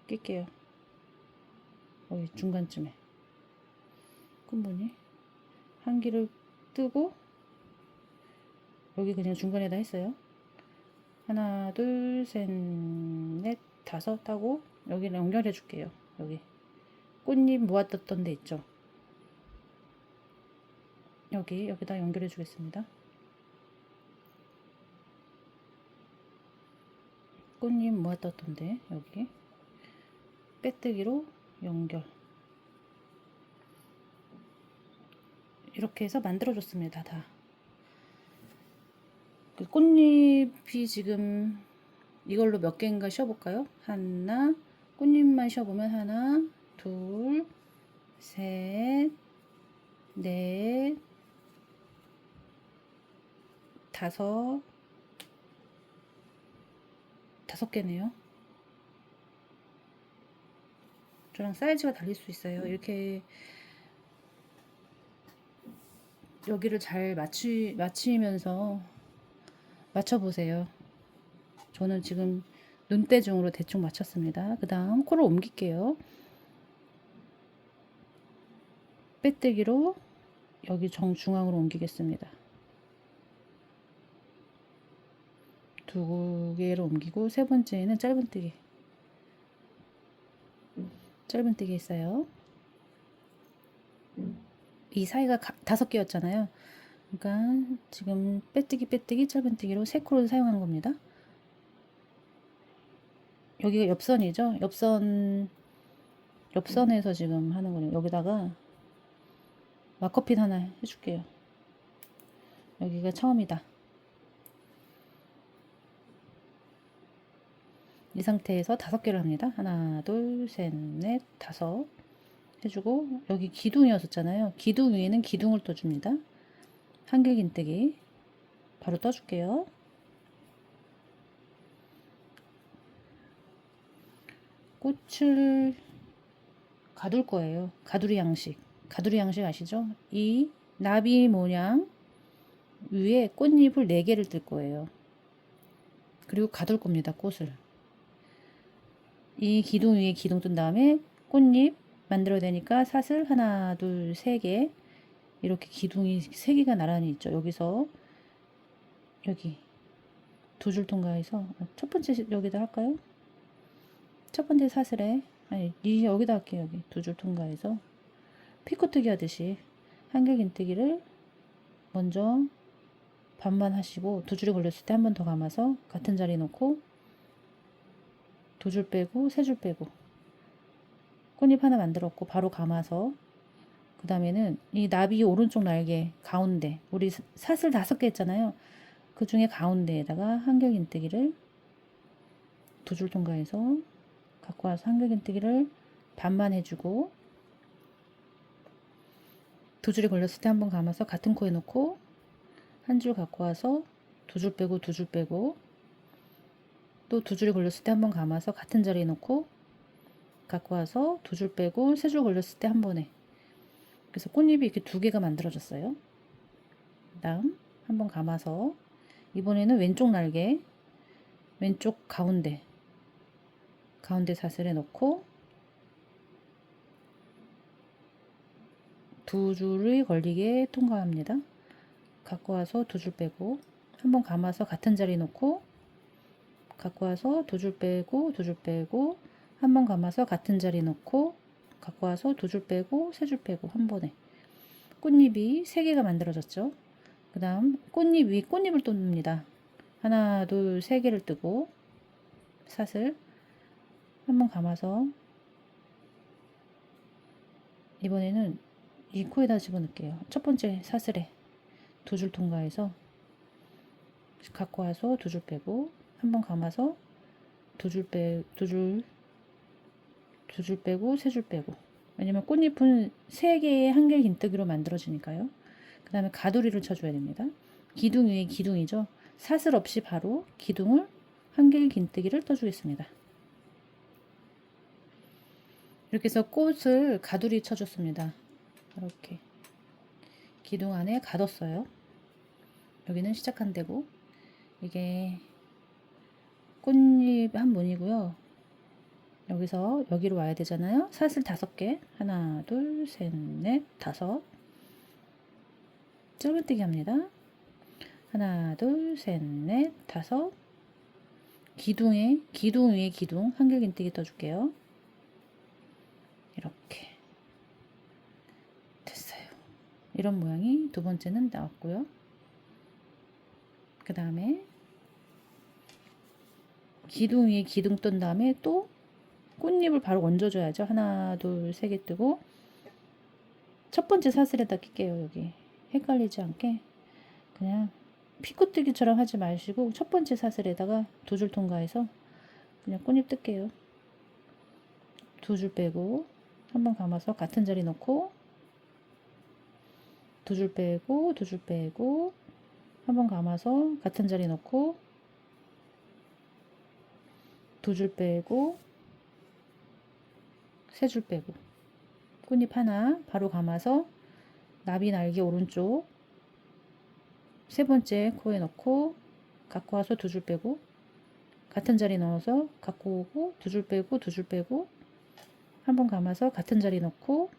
S1: 낄게요. 여기 중간쯤에 꽃무늬 한 길을 뜨고 여기 그냥 중간에다 했어요. 하나 둘 셋 넷 5 하고 여기를 연결해 줄게요. 여기 꽃잎 모았던 데 있죠. 여기다 연결해 주겠습니다. 꽃잎 모았었던데 여기 빼뜨기로 연결. 이렇게 해서 만들어 줬습니다. 다. 그 꽃잎이 지금 이걸로 몇 개인가 씌워볼까요? 하나, 꽃잎만 씌워보면 하나, 둘, 셋, 넷, 다섯 개네요. 저랑 사이즈가 달릴 수 있어요. 이렇게 여기를 잘 맞추면서 맞춰보세요. 저는 지금 눈대중으로 대충 맞췄습니다. 그 다음 코를 옮길게요. 빼뜨기로 여기 정중앙으로 옮기겠습니다. 두 개를 옮기고 세 번째는 짧은뜨기 있어요. 이 사이가 5개였잖아요. 그러니까 지금 빼뜨기 짧은뜨기로 3코를 사용한 겁니다. 여기가 옆선이죠. 옆선에서 지금 하는 거예요. 여기다가 마커핀 하나 해줄게요. 여기가 처음이다. 이 상태에서 5개를 합니다. 하나, 둘, 셋, 넷, 5 해주고 여기 기둥이었었잖아요. 기둥 위에는 기둥을 떠줍니다. 한길긴뜨기 바로 떠줄게요. 꽃을 가둘 거예요. 가두리 양식 아시죠? 이 나비 모양 위에 꽃잎을 4개를 뜰 거예요. 그리고 가둘 겁니다. 꽃을. 이 기둥 위에 기둥 뜬 다음에 꽃잎 만들어야 되니까 사슬 하나, 둘, 3개 이렇게 기둥이 3개가 나란히 있죠. 여기서 여기 2줄 통과해서 첫 번째 여기다 할까요? 첫 번째 사슬에 아니 여기다 할게요. 여기 2줄 통과해서 피코뜨기 하듯이 한길긴뜨기를 먼저 반만 하시고 2줄이 걸렸을 때 한 번 더 감아서 같은 자리 놓고 2줄 빼고 3줄 빼고 꽃잎 하나 만들었고 바로 감아서 그 다음에는 이 나비 오른쪽 날개 가운데 우리 사슬 5개 했잖아요. 그 중에 가운데에다가 한길긴뜨기를 2줄 통과해서 갖고 와서 한길긴뜨기를 반만 해주고 2줄이 걸렸을 때 한 번 감아서 같은 코에 놓고 한 줄 갖고 와서 2줄 빼고 2줄 빼고 또 2줄이 걸렸을 때 한 번 감아서 같은 자리에 놓고 갖고 와서 2줄 빼고 3줄 걸렸을 때 한 번에 그래서 꽃잎이 이렇게 2개가 만들어졌어요. 그 다음 한 번 감아서 이번에는 왼쪽 날개 왼쪽 가운데 사슬에 넣고 2줄이 걸리게 통과합니다. 갖고 와서 2줄 빼고 한 번 감아서 같은 자리에 놓고 갖고 와서 2줄 빼고 2줄 빼고 한 번 감아서 같은 자리에 놓고 갖고 와서 2줄 빼고 3줄 빼고 한 번에 꽃잎이 3개가 만들어졌죠. 그 다음 꽃잎 위 꽃잎을 똠습니다. 하나, 둘, 3개를 뜨고 사슬 한 번 감아서 이번에는 이 코에다 집어넣을게요. 첫 번째 사슬에 2줄 통과해서 갖고 와서 2줄 빼고 한 번 감아서 2줄 빼고 3줄 빼고 왜냐면 꽃잎은 3개의 한길긴뜨기로 만들어지니까요. 그 다음에 가두리를 쳐줘야 됩니다. 기둥 위에 기둥이죠. 사슬 없이 바로 기둥을 한길긴뜨기를 떠주겠습니다. 이렇게 해서 꽃을 가두리 쳐줬습니다. 이렇게 기둥 안에 가뒀어요. 여기는 시작한 데고 이게 꽃잎 한 문이고요. 여기서 여기로 와야 되잖아요. 사슬 5개 하나 둘 셋 넷 5 짧은뜨기 합니다. 하나 둘 셋 넷 5 기둥 위에 기둥 한길긴뜨기 떠줄게요. 이렇게 됐어요. 이런 모양이 두 번째는 나왔고요. 그 다음에 기둥 위에 기둥 뜬 다음에 또 꽃잎을 바로 얹어줘야죠. 하나, 둘, 세 개 뜨고 첫 번째 사슬에다 낄게요. 여기 헷갈리지 않게 그냥 피코뜨기처럼 하지 마시고 첫 번째 사슬에다가 두 줄 통과해서 그냥 꽃잎 뜰게요. 두 줄 빼고 한번 감아서 같은 자리 놓고 두 줄 빼고 두 줄 빼고 한번 감아서 같은 자리 놓고 두 줄 빼고 세 줄 빼고 꽃잎 하나 바로 감아서 나비 날개 오른쪽 세 번째 코에 넣고 갖고 와서 두 줄 빼고 같은 자리 넣어서 갖고 오고 두 줄 빼고 두 줄 빼고 한번 감아서 같은 자리 넣고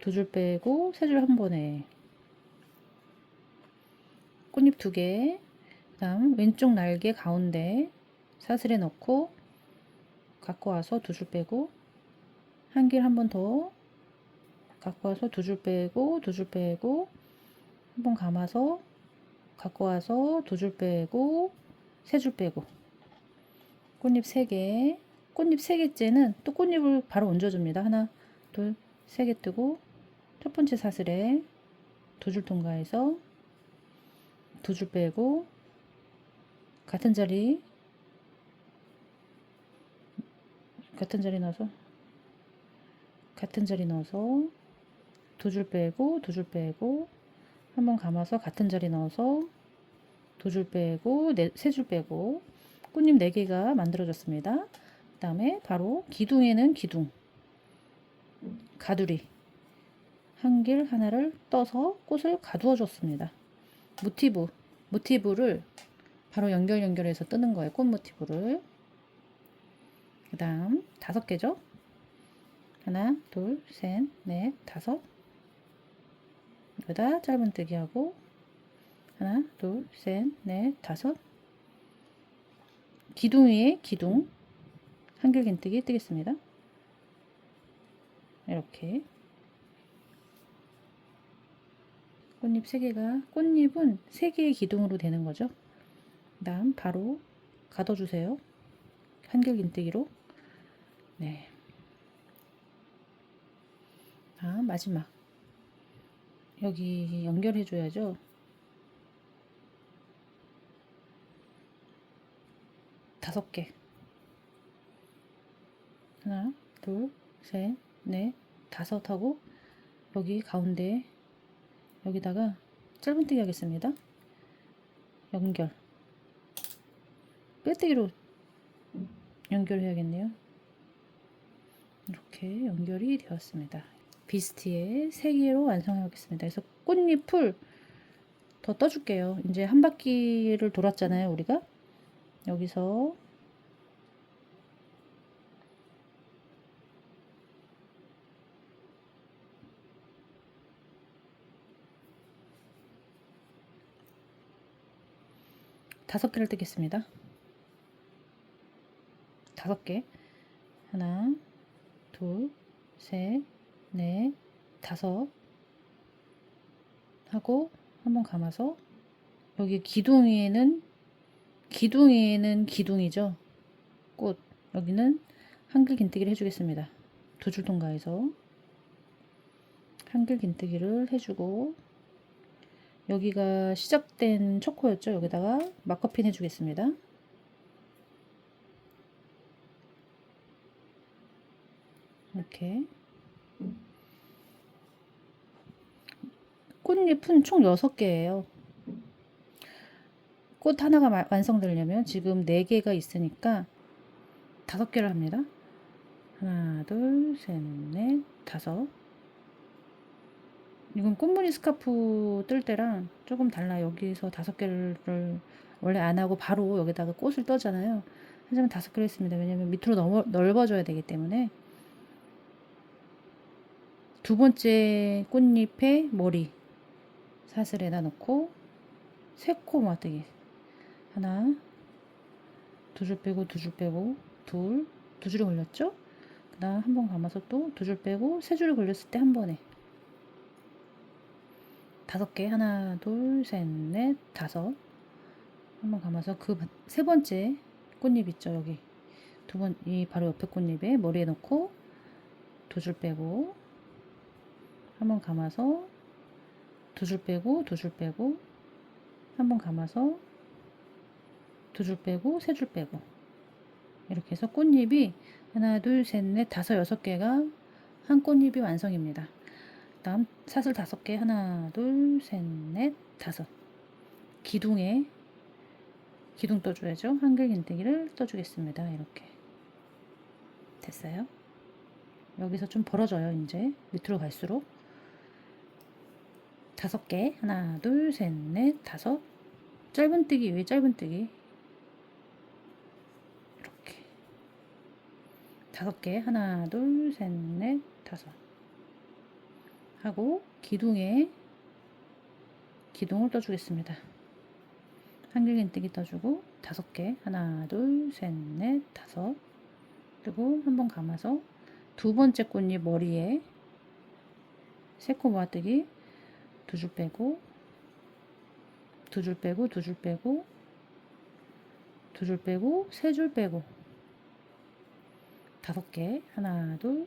S1: 두 줄 빼고 세 줄 한 번에 꽃잎 두 개, 그다음 왼쪽 날개 가운데 사슬에 넣고 갖고 와서 두 줄 빼고 한 길 한 번 더 갖고 와서 두 줄 빼고 두 줄 빼고 한 번 감아서 갖고 와서 두 줄 빼고 세 줄 빼고 꽃잎 3개, 꽃잎 3개째는 또 꽃잎을 바로 얹어줍니다. 하나, 둘, 3개 뜨고 첫 번째 사슬에 두 줄 통과해서 두 줄 빼고 같은 자리 넣어서 두 줄 빼고 두 줄 빼고 한번 감아서 같은 자리 넣어서 두 줄 빼고 세 줄 빼고 꽃잎 4개가 만들어졌습니다. 그 다음에 바로 기둥에는 기둥 가두리 한 길 하나를 떠서 꽃을 가두어 줬습니다. 모티브를 바로 연결해서 뜨는 거예요. 꽃 모티브를. 그 다음 5개죠. 하나, 둘, 셋, 넷, 5. 여기다 짧은뜨기 하고 하나, 둘, 셋, 넷, 5. 기둥 위에 기둥 한길긴뜨기 뜨겠습니다. 이렇게 꽃잎 3개가 꽃잎은 3개의 기둥으로 되는 거죠. 그 다음 바로 가둬주세요. 한길긴뜨기로. 네. 다음 마지막 여기 연결해 줘야죠. 다섯 개. 하나, 둘, 셋, 넷, 5 하고 여기 가운데 여기다가 짧은뜨기 하겠습니다. 연결. 빼뜨기로 연결해야겠네요. 이렇게 연결이 되었습니다. 비스티의 3개로 완성해 보겠습니다. 그래서 꽃잎을 더 떠줄게요. 이제 한 바퀴를 돌았잖아요, 우리가. 여기서 다섯 개를 뜨겠습니다. 5개. 하나, 둘, 셋, 넷, 5 하고 한번 감아서 여기 기둥에는 기둥이죠. 꽃. 여기는 한길긴뜨기를 해주겠습니다. 두 줄 통과해서 한길긴뜨기를 해주고 여기가 시작된 초코였죠. 여기다가 마커핀 해주겠습니다. 이렇게 꽃잎은 총 6개예요. 꽃 하나가 완성되려면 지금 4개가 있으니까 5개를 합니다. 하나, 둘, 셋, 넷, 5. 이건 꽃무늬 스카프 뜰 때랑 조금 달라요. 여기서 5개를 원래 안 하고 바로 여기다가 꽃을 떠잖아요. 하지만 5개를 했습니다. 왜냐면 밑으로 넓어져야 되기 때문에. 두 번째 꽃잎의 머리 사슬에다 넣고 3코 모아뜨기. 하나, 두 줄 빼고 두 줄 빼고 두 줄이 걸렸죠? 그 다음 한 번 감아서 또 두 줄 빼고 세 줄이 걸렸을 때 한 번에 5개 하나 둘 셋 넷 다섯 한번 감아서 그 세 번째 꽃잎 있죠 여기 이 바로 옆에 꽃잎에 머리에 놓고 2줄 빼고 한번 감아서 2줄 빼고 2줄 빼고 한번 감아서 2줄 빼고 3줄 빼고 이렇게 해서 꽃잎이 하나 둘 셋 넷 다섯 6개가 한 꽃잎이 완성입니다. 다음 사슬 5개 하나 둘 셋 넷 다섯 기둥에 기둥 떠줘야죠. 한길긴뜨기를 떠주겠습니다. 이렇게 됐어요. 여기서 좀 벌어져요. 이제 밑으로 갈수록 5개 하나 둘 셋 넷 다섯 짧은뜨기 위에 짧은뜨기 이렇게 5개 하나 둘 셋 넷 다섯 하고 기둥에 기둥을 떠주겠습니다. 한길긴뜨기 떠주고 5개 하나 둘 셋 넷 다섯 뜨고 한번 감아서 두 번째 꽃잎 머리에 3코 모아뜨기 2줄 빼고 2줄 빼고 2줄 빼고 2줄 빼고 3줄 빼고 5개 하나 둘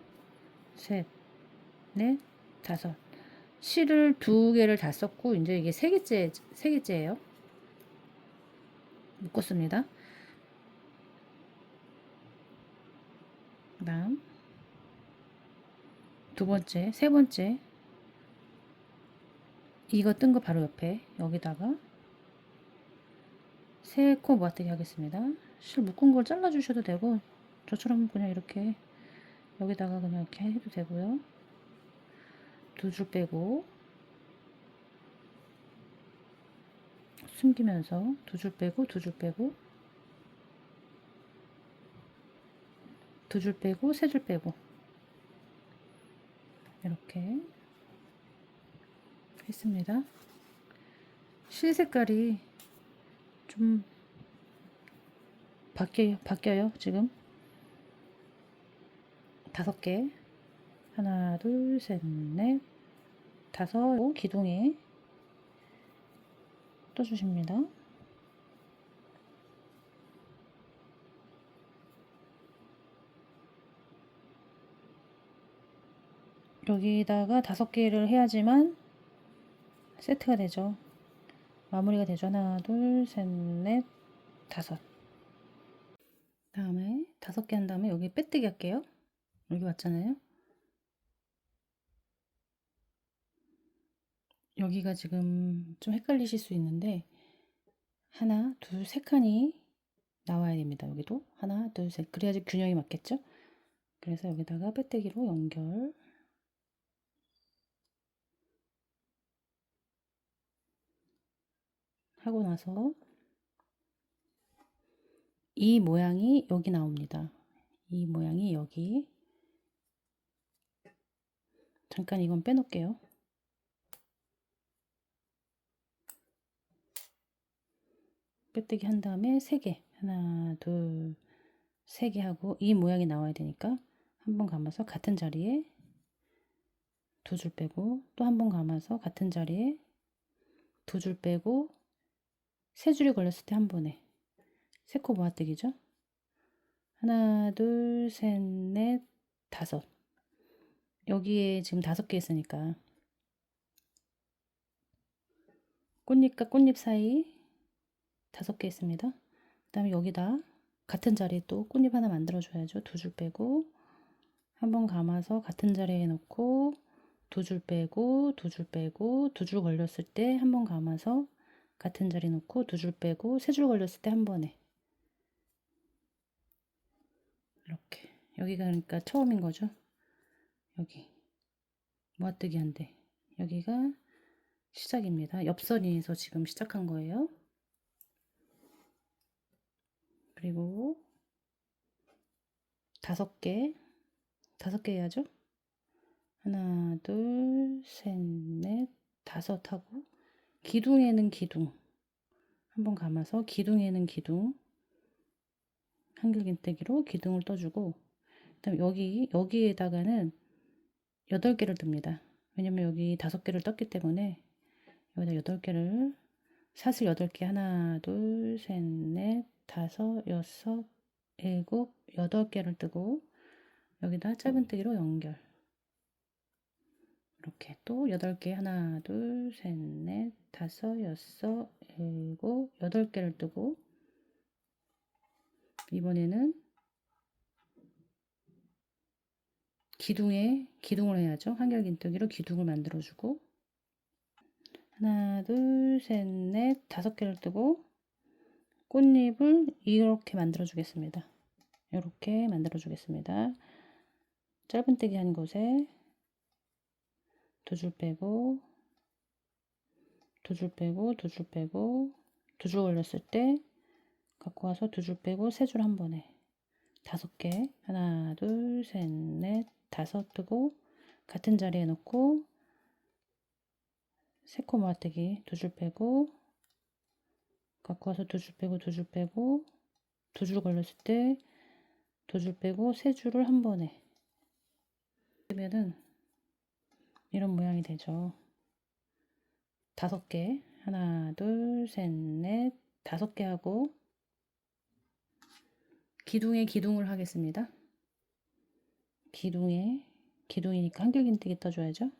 S1: 셋 넷 다섯 실을 2개를 다 썼고 이제 이게 3개째예요. 묶었습니다. 그다음 두 번째, 세 번째 이거 뜬 거 바로 옆에 여기다가 3코 모아뜨기 하겠습니다. 실 묶은 걸 잘라 주셔도 되고 저처럼 그냥 이렇게 여기다가 그냥 이렇게 해도 되고요. 2줄 빼고 숨기면서 2줄 빼고 2줄 빼고 2줄 빼고 3줄 빼고 이렇게 했습니다. 실 색깔이 좀 바뀌어요. 지금 5개 하나 둘 셋 넷 다섯 기둥에 떠주십니다. 여기다가 5개를 해야지만 세트가 되죠. 마무리가 되죠. 하나 둘 셋 넷 다섯 다음에 5개 한 다음에 여기 빼뜨기 할게요. 여기 왔잖아요. 여기가 지금 좀 헷갈리실 수 있는데 하나 둘 세 칸이 나와야 됩니다. 여기도 하나 둘 셋 그래야지 균형이 맞겠죠. 그래서 여기다가 빼뜨기로 연결 하고 나서 이 모양이 여기 나옵니다. 이 모양이 여기 잠깐 이건 빼놓을게요. 빼뜨기 한 다음에 3개 하나 둘 3개 하고 이 모양이 나와야 되니까 한 번 감아서 같은 자리에 2줄 빼고 또 한 번 감아서 같은 자리에 2줄 빼고 3줄이 걸렸을 때 한 번에 3코 모아뜨기죠. 하나 둘 셋 넷 다섯 여기에 지금 5개 있으니까 꽃잎과 꽃잎 사이 5개 있습니다. 그 다음에 여기다 같은 자리에 또 꽃잎 하나 만들어 줘야죠. 2줄 빼고 한 번 감아서 같은 자리에 놓고 2줄 빼고 2줄 빼고 2줄 걸렸을 때 한 번 감아서 같은 자리 놓고 2줄 빼고 3줄 걸렸을 때 한 번에 이렇게 여기가 그러니까 처음인 거죠. 여기 모아뜨기 한데 여기가 시작입니다. 옆선에서 지금 시작한 거예요. 그리고 5개 해야죠. 하나 둘 셋 넷 다섯 하고 기둥에는 기둥 한번 감아서 기둥에는 기둥 한길긴뜨기로 기둥을 떠주고 그다음 여기에다가는 8개를 듭니다. 왜냐면 여기 5개를 떴기 때문에 여기다 8개를 사슬 8개 하나 둘 셋 넷 다섯 여섯 일곱 8개를 뜨고 여기다 짧은뜨기로 연결. 이렇게 또 8개 하나 둘 셋 넷 다섯 여섯 일곱 8개를 뜨고 이번에는 기둥을 해야죠. 한결긴뜨기로 기둥을 만들어주고 하나 둘 셋 넷 5개를 뜨고 꽃잎을 이렇게 만들어 주겠습니다. 이렇게 만들어 주겠습니다. 짧은뜨기 한 곳에 2줄 빼고 2줄 빼고 2줄 빼고 2줄 걸렸을 때 갖고 와서 2줄 빼고 3줄 한 번에 5개 하나 둘 셋 넷 5 뜨고 같은 자리에 놓고 세코 모아뜨기 2줄 빼고 갖고 와서 2줄 빼고 2줄 빼고 2줄 걸렸을 때 2줄 빼고 3줄을 한 번에 뜨면은 이런 모양이 되죠. 5개 하나 둘 셋 넷 5개 하고 기둥에 기둥을 하겠습니다. 기둥이니까 한길긴뜨기 떠줘야죠.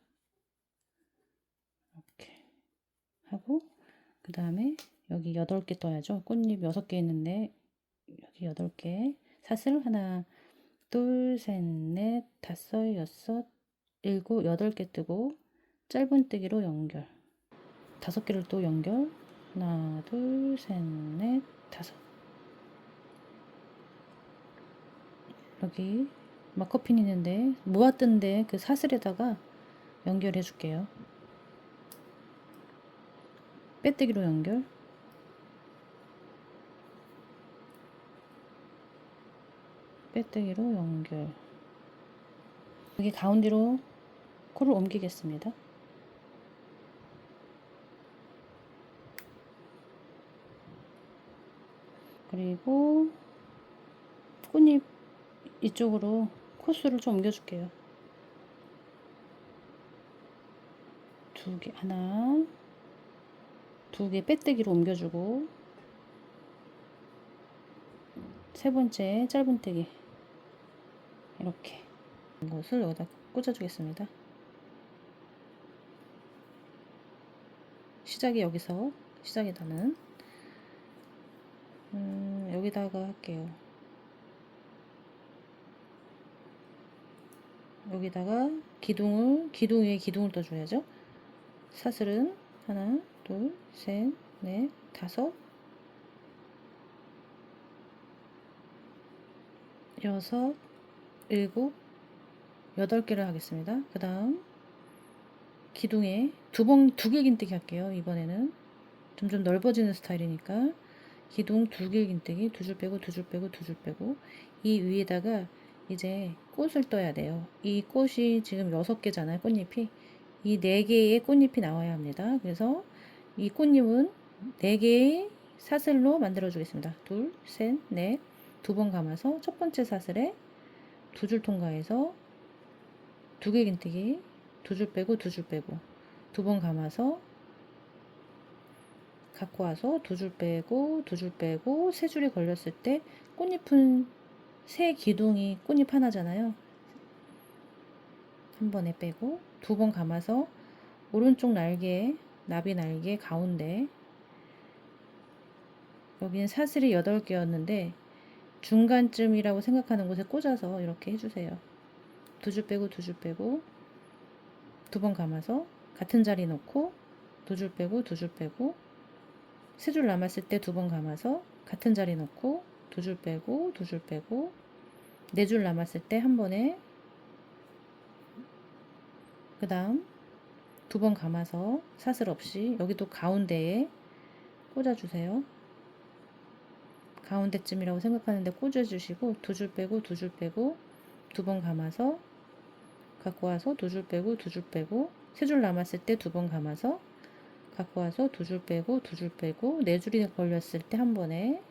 S1: 이렇게 하고 그 다음에 여기 8개 떠야죠. 꽃잎 6개 있는데 여기 8개 사슬 하나 둘 셋 넷 다섯 여섯 일곱 8개 뜨고 짧은뜨기로 연결 5개를 또 연결 하나 둘 셋 넷 다섯 여기 마커핀 있는데 모았던데 그 사슬에다가 연결해 줄게요. 빼뜨기로 연결 빼뜨기로 연결 여기 가운데로 코를 옮기겠습니다. 그리고 꽃잎 이쪽으로 코스를 좀 옮겨줄게요. 2개 하나 2개 빼뜨기로 옮겨주고 세 번째 짧은뜨기 이렇게 이것을 여기다 꽂아주겠습니다. 시작이 여기서 시작에다는 여기다가 할게요. 여기다가 기둥 위에 기둥을 떠줘야죠. 사슬은 하나 둘 셋 넷 다섯 여섯 일곱 8개를 하겠습니다. 그 다음 기둥에 2개 긴뜨기 할게요. 이번에는 점점 넓어지는 스타일이니까 기둥 2개 긴뜨기 2줄 빼고 2줄 빼고 2줄 빼고 이 위에다가 이제 꽃을 떠야 돼요. 이 꽃이 지금 6개잖아요. 꽃잎이 이 4개의 꽃잎이 나와야 합니다. 그래서 이 꽃잎은 4개의 사슬로 만들어 주겠습니다. 둘, 셋, 넷 2번 감아서 첫 번째 사슬에 2줄 통과해서 2개 긴뜨기 2줄 빼고 2줄 빼고 2번 감아서 갖고 와서 2줄 빼고 2줄 빼고 3줄이 걸렸을 때 꽃잎은 새 기둥이 꽃잎 하나잖아요. 한 번에 빼고 2번 감아서 오른쪽 날개 나비 날개 가운데 여기는 사슬이 8개였는데 중간쯤이라고 생각하는 곳에 꽂아서 이렇게 해주세요. 2줄 빼고 2줄 빼고 2번 감아서 같은 자리 놓고 2줄 빼고 2줄 빼고 3줄 남았을 때 2번 감아서 같은 자리 놓고 2줄 빼고 2줄 빼고 4줄 남았을 때 한 번에 그 다음 2번 감아서 사슬 없이 여기도 가운데에 꽂아주세요. 가운데쯤이라고 생각하는데 꽂아주시고 2줄 빼고 2줄 빼고 2번 감아서 갖고 와서 2줄 빼고 2줄 빼고 3줄 남았을 때 2번 감아서 갖고 와서 2줄 빼고 2줄 빼고 4줄이 걸렸을 때 한 번에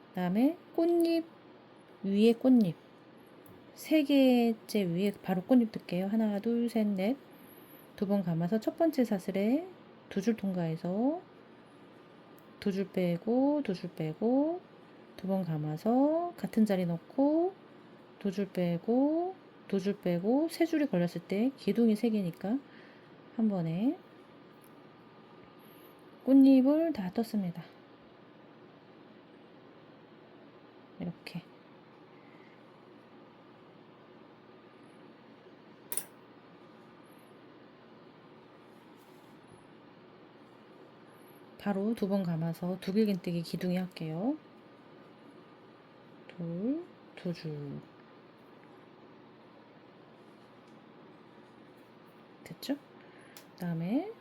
S1: 그 다음에 꽃잎 위에 꽃잎 3개째 위에 바로 꽃잎 뜰게요. 하나 둘 셋 넷 2번 감아서 첫 번째 사슬에 두 줄 통과해서 두 줄 빼고 두 줄 빼고 두 번 감아서 같은 자리 넣고 두 줄 빼고 두 줄 빼고 세 줄이 걸렸을 때 기둥이 세 개니까 한 번에 꽃잎을 다 떴습니다. 이렇게 바로 두 번 감아서 두길긴뜨기 기둥이 할게요. 두 줄 됐죠? 그 다음에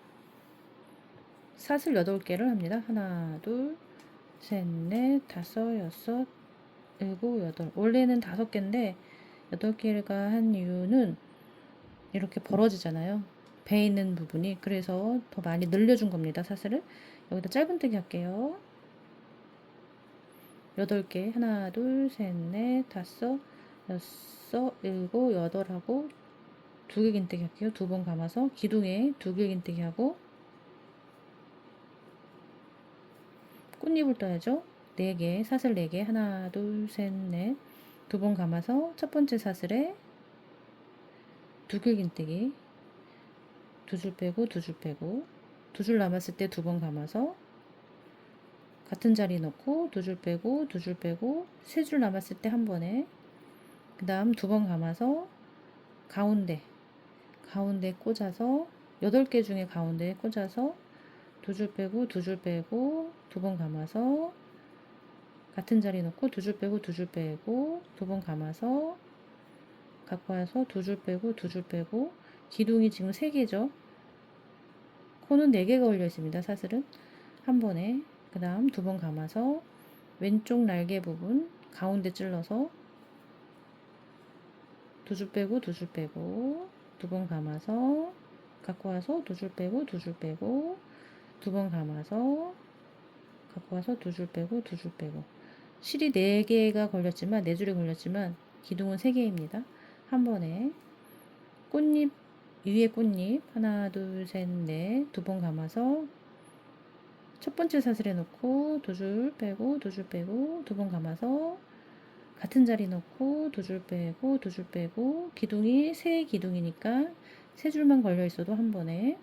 S1: 사슬 8개를 합니다. 하나, 둘, 셋, 넷, 다섯, 여섯, 일곱, 여덟. 원래는 5개인데 8개가 한 이유는 이렇게 벌어지잖아요. 배 있는 부분이. 그래서 더 많이 늘려준 겁니다. 사슬을. 여기다 짧은뜨기 할게요. 8개. 하나, 둘, 셋, 넷, 다섯, 여섯, 일곱, 여덟 하고 두길긴뜨기 할게요. 두 번 감아서 기둥에 두길긴뜨기 하고 꽃잎을 떠야죠. 4개, 사슬 4개. 하나, 둘, 셋, 넷. 두 번 감아서 첫 번째 사슬에 두길긴뜨기 두 줄 빼고 두 줄 빼고 두 줄 남았을 때 두 번 감아서 같은 자리 넣고 두 줄 빼고 두 줄 빼고 세 줄 남았을 때 한 번에 그 다음 두 번 감아서 가운데 꽂아서 8개 중에 가운데에 꽂아서 두 줄 빼고 두 줄 빼고 두 번 감아서 같은 자리 넣고 두 줄 빼고 두 줄 빼고 두 번 감아서 갖고 와서 두 줄 빼고 두 줄 빼고 기둥이 지금 3개죠. 코는 4개가 걸려 있습니다. 사슬은 한 번에 그 다음 두 번 감아서 왼쪽 날개 부분 가운데 찔러서 두 줄 빼고 두 줄 빼고 두 번 감아서 갖고 와서 두 줄 빼고 두 줄 빼고 두 번 감아서 갖고 와서 두 줄 빼고 두 줄 빼고 실이 4개가 걸렸지만 4줄이 걸렸지만 기둥은 3개입니다. 한 번에 꽃잎 위에 꽃잎 하나 둘 셋 넷 두 번 감아서 첫 번째 사슬에 놓고 두 줄 빼고 두 줄 빼고 두 번 감아서 같은 자리 넣고 두 줄 빼고 두 줄 빼고 기둥이 3기둥이니까 3줄만 걸려 있어도 한 번에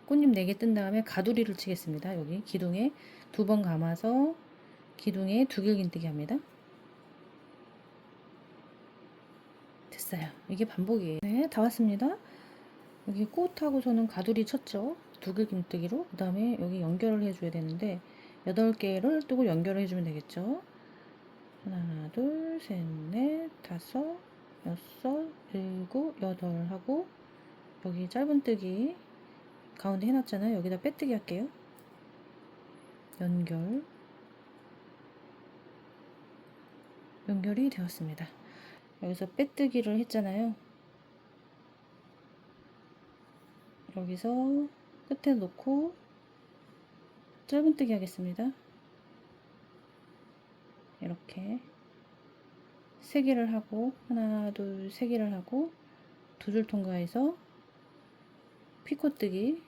S1: 꽃잎 4개 뜬 다음에 가두리를 치겠습니다. 여기 기둥에 두 번 감아서 기둥에 두길긴뜨기 합니다. 됐어요. 이게 반복이에요. 네, 다 왔습니다. 여기 꽃하고서는 가두리 쳤죠. 두길긴뜨기로. 그 다음에 여기 연결을 해줘야 되는데 8개를 뜨고 연결을 해주면 되겠죠. 하나, 둘, 셋, 넷, 다섯, 여섯, 일곱, 여덟 하고 여기 짧은뜨기 가운데 해놨잖아요. 여기다 빼뜨기 할게요. 연결이 되었습니다. 여기서 빼뜨기를 했잖아요. 여기서 끝에 놓고 짧은뜨기 하겠습니다. 이렇게 3개를 하고 하나 둘 3개를 하고 두 줄 통과해서 피코뜨기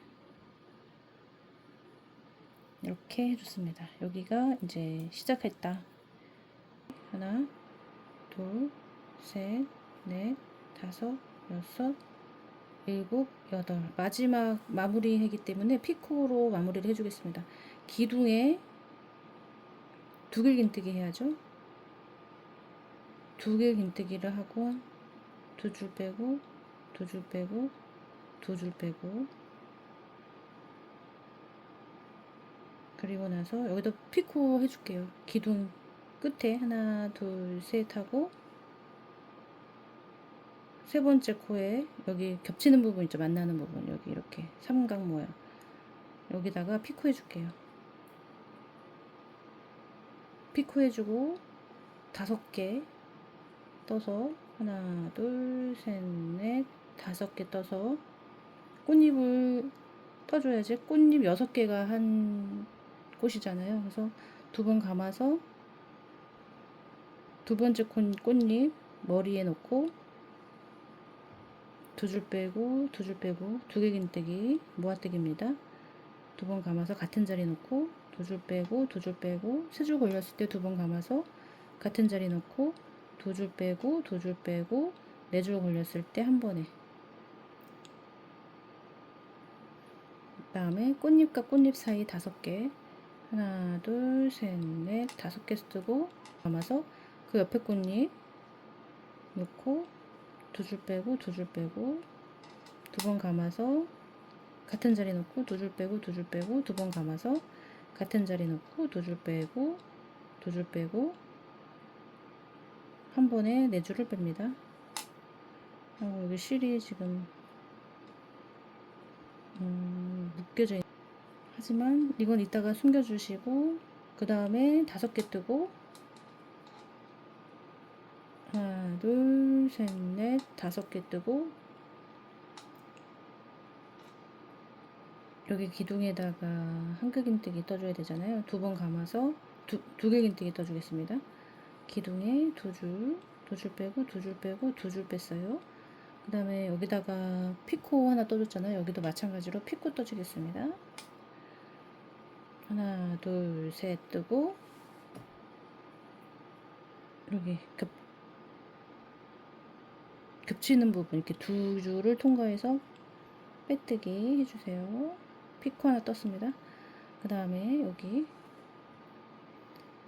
S1: 이렇게 해줬습니다. 여기가 이제 시작했다. 하나 둘 셋 넷 다섯 여섯 일곱 여덟 마지막 마무리 하기 때문에 피코로 마무리를 해주겠습니다. 기둥에 두길긴뜨기 해야죠. 두길긴뜨기를 하고 두 줄 빼고 두 줄 빼고 두 줄 빼고 그리고 나서 여기다 피코 해줄게요. 기둥 끝에 하나 둘 셋 하고 세 번째 코에 여기 겹치는 부분 있죠. 만나는 부분 여기 이렇게 삼각 모양 여기다가 피코 해줄게요. 피코 해주고 5개 떠서 하나 둘 셋 넷 5개 떠서 꽃잎을 떠줘야지. 꽃잎 6개가 한 꽃이잖아요. 그래서 두 번 감아서 두 번째 꽃잎 머리에 놓고 두 줄 빼고 두 줄 빼고 두 개 긴뜨기 모아뜨기입니다. 두 번 감아서 같은 자리 놓고 두 줄 빼고 두 줄 빼고 세 줄 걸렸을 때 두 번 감아서 같은 자리 놓고 두 줄 빼고 두 줄 빼고 네 줄 걸렸을 때 한 번에, 그다음에 꽃잎과 꽃잎 사이 5개, 하나 둘 셋 넷 5개 뜨고 감아서 그 옆에 꽃잎 놓고 두 줄 빼고 두 줄 빼고 두 번 감아서 같은 자리 놓고 두 줄 빼고 두 줄 빼고 두 번 감아서 같은 자리 놓고 두 줄 빼고 두 줄 빼고 한 번에 네 줄을 뺍니다. 여기 실이 지금 묶여져 있. 하지만 이건 이따가 숨겨 주시고 그 다음에 5개 뜨고 하나 둘 셋 넷 5개 뜨고 여기 기둥에다가 한글긴뜨기 떠줘야 되잖아요. 두 번 감아서 두 개 긴뜨기 떠주겠습니다. 기둥에 두 줄 빼고 두 줄 빼고 두 줄 뺐어요. 그 다음에 여기다가 피코 하나 떠줬잖아요. 여기도 마찬가지로 피코 떠주겠습니다. 하나 둘 셋 뜨고 여기 겹치는 부분 이렇게 두 줄을 통과해서 빼뜨기 해주세요. 피코 하나 떴습니다. 그 다음에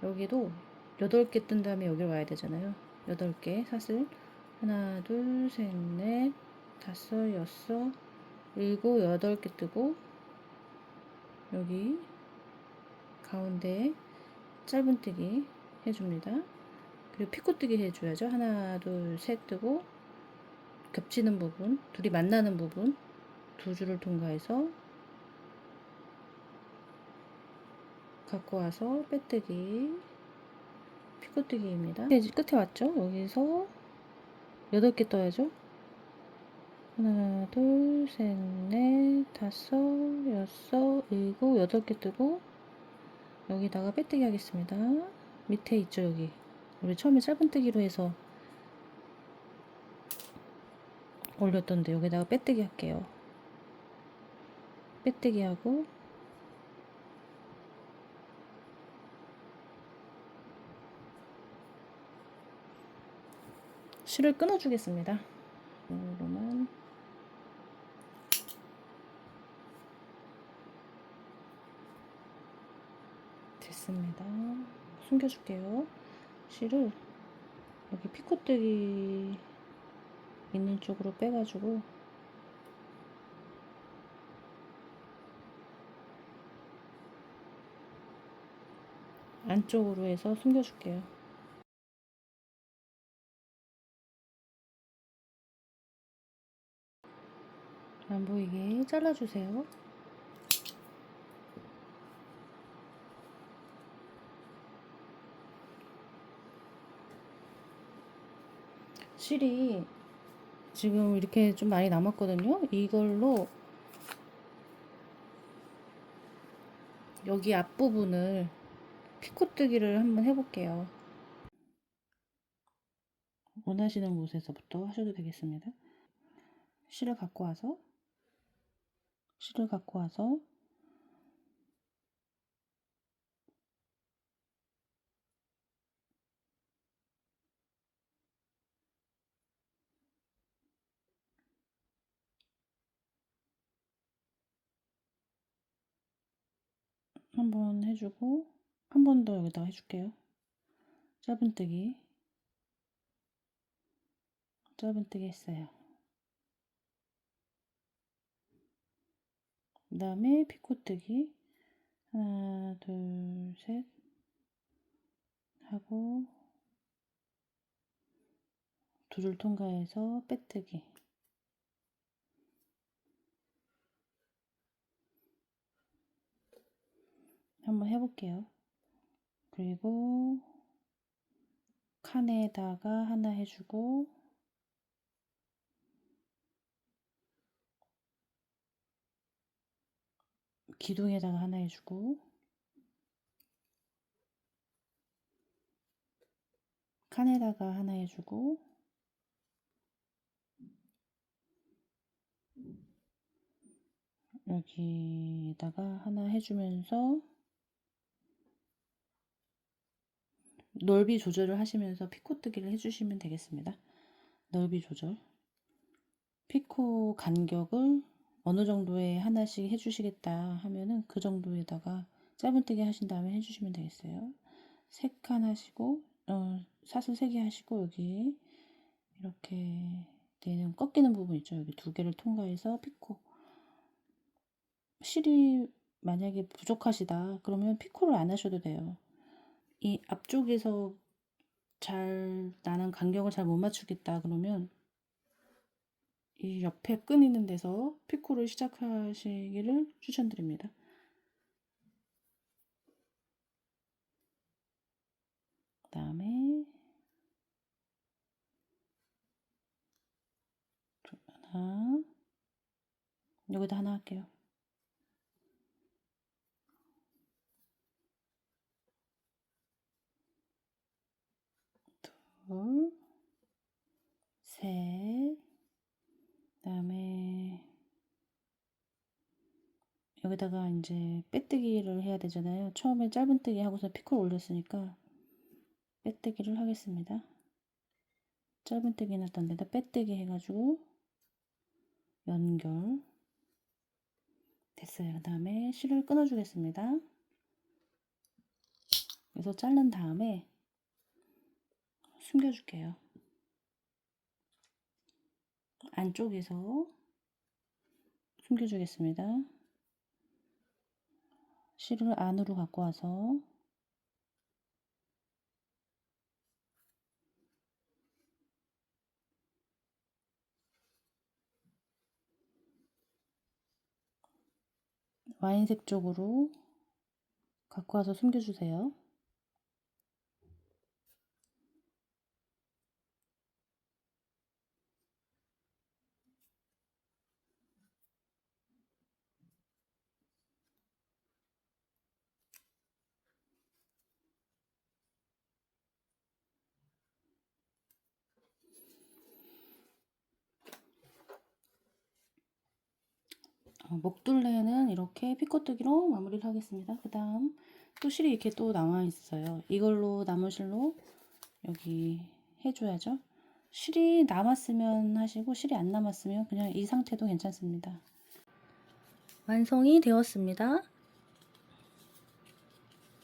S1: 여기도 8개 뜬 다음에 여기 와야 되잖아요. 8개 사슬 하나 둘 셋 넷 다섯 여섯 일곱 8개 뜨고 여기 가운데 짧은뜨기 해줍니다. 그리고 피코뜨기 해줘야죠. 하나 둘 셋 뜨고 겹치는 부분 둘이 만나는 부분 두 줄을 통과해서 갖고 와서 빼뜨기 피코뜨기입니다. 끝에 왔죠? 여기서 8개 떠야죠. 하나 둘 셋 넷 다섯 여섯 일곱 8개 뜨고 여기다가 빼뜨기 하겠습니다. 밑에 있죠. 여기 우리 처음에 짧은뜨기로 해서 올렸던데 여기다가 빼뜨기 할게요. 빼뜨기 하고 실을 끊어 주겠습니다. 이로만 됐습니다. 숨겨줄게요. 실을 여기 피코뜨기 있는 쪽으로 빼가지고 안쪽으로 해서 숨겨줄게요. 안 보이게 잘라주세요. 실이 지금 이렇게 좀 많이 남았거든요. 이걸로 여기 앞부분을 피코뜨기를 한번 해볼게요. 원하시는 곳에서부터 하셔도 되겠습니다. 실을 갖고 와서 한번 해주고 한 번 더 여기다가 해줄게요. 짧은뜨기 했어요. 그 다음에 피코뜨기 하나 둘 셋 하고 두 줄 통과해서 빼뜨기 한번 해볼게요. 그리고 칸에다가 하나 해주고 기둥에다가 하나 해주고 칸에다가 하나 해주고 여기에다가 하나 해주면서 넓이 조절을 하시면서 피코뜨기를 해주시면 되겠습니다. 넓이 조절. 피코 간격을 어느 정도에 하나씩 해주시겠다 하면은 그 정도에다가 짧은뜨기 하신 다음에 해주시면 되겠어요. 3칸 하시고 사슬 3개 하시고 여기 이렇게 되는 꺾이는 부분 있죠. 여기 2개를 통과해서 피코. 실이 만약에 부족하시다 그러면 피코를 안 하셔도 돼요. 이 앞쪽에서 잘 나는 간격을 잘 못 맞추겠다 그러면 이 옆에 끈 있는 데서 피코를 시작하시기를 추천드립니다. 그 다음에 하나, 여기다 하나 할게요. 둘, 셋, 그 다음에 여기다가 이제 빼뜨기를 해야 되잖아요. 처음에 짧은뜨기 하고서 피코를 올렸으니까 빼뜨기를 하겠습니다. 짧은뜨기 놨던 데다 빼뜨기 해가지고 연결 됐어요. 그 다음에 실을 끊어 주겠습니다. 그래서 자른 다음에 숨겨 줄게요. 안쪽에서 숨겨 주겠습니다. 실을 안으로 갖고 와서 와인색 쪽으로 갖고 와서 숨겨주세요. 목둘레는 이렇게 피코뜨기로 마무리를 하겠습니다. 그 다음 또 실이 이렇게 또 남아 있어요. 이걸로 남은 실로 여기 해줘야죠. 실이 남았으면 하시고 실이 안 남았으면 그냥 이 상태도 괜찮습니다. 완성이 되었습니다.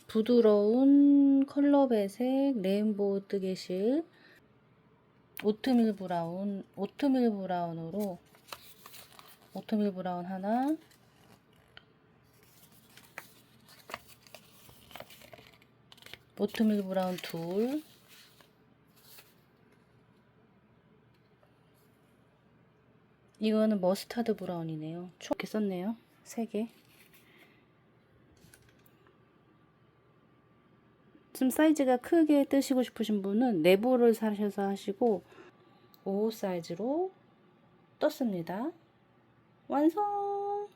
S1: 부드러운 컬러 배색 레인보우 뜨개실 오트밀 브라운, 오트밀 브라운 하나, 오트밀 브라운 둘, 이거는 머스타드 브라운이네요. 총 이렇게 썼네요. 3개. 좀 사이즈가 크게 뜨시고 싶으신 분은 네모를 사셔서 하시고 5 사이즈로 떴습니다. 완성!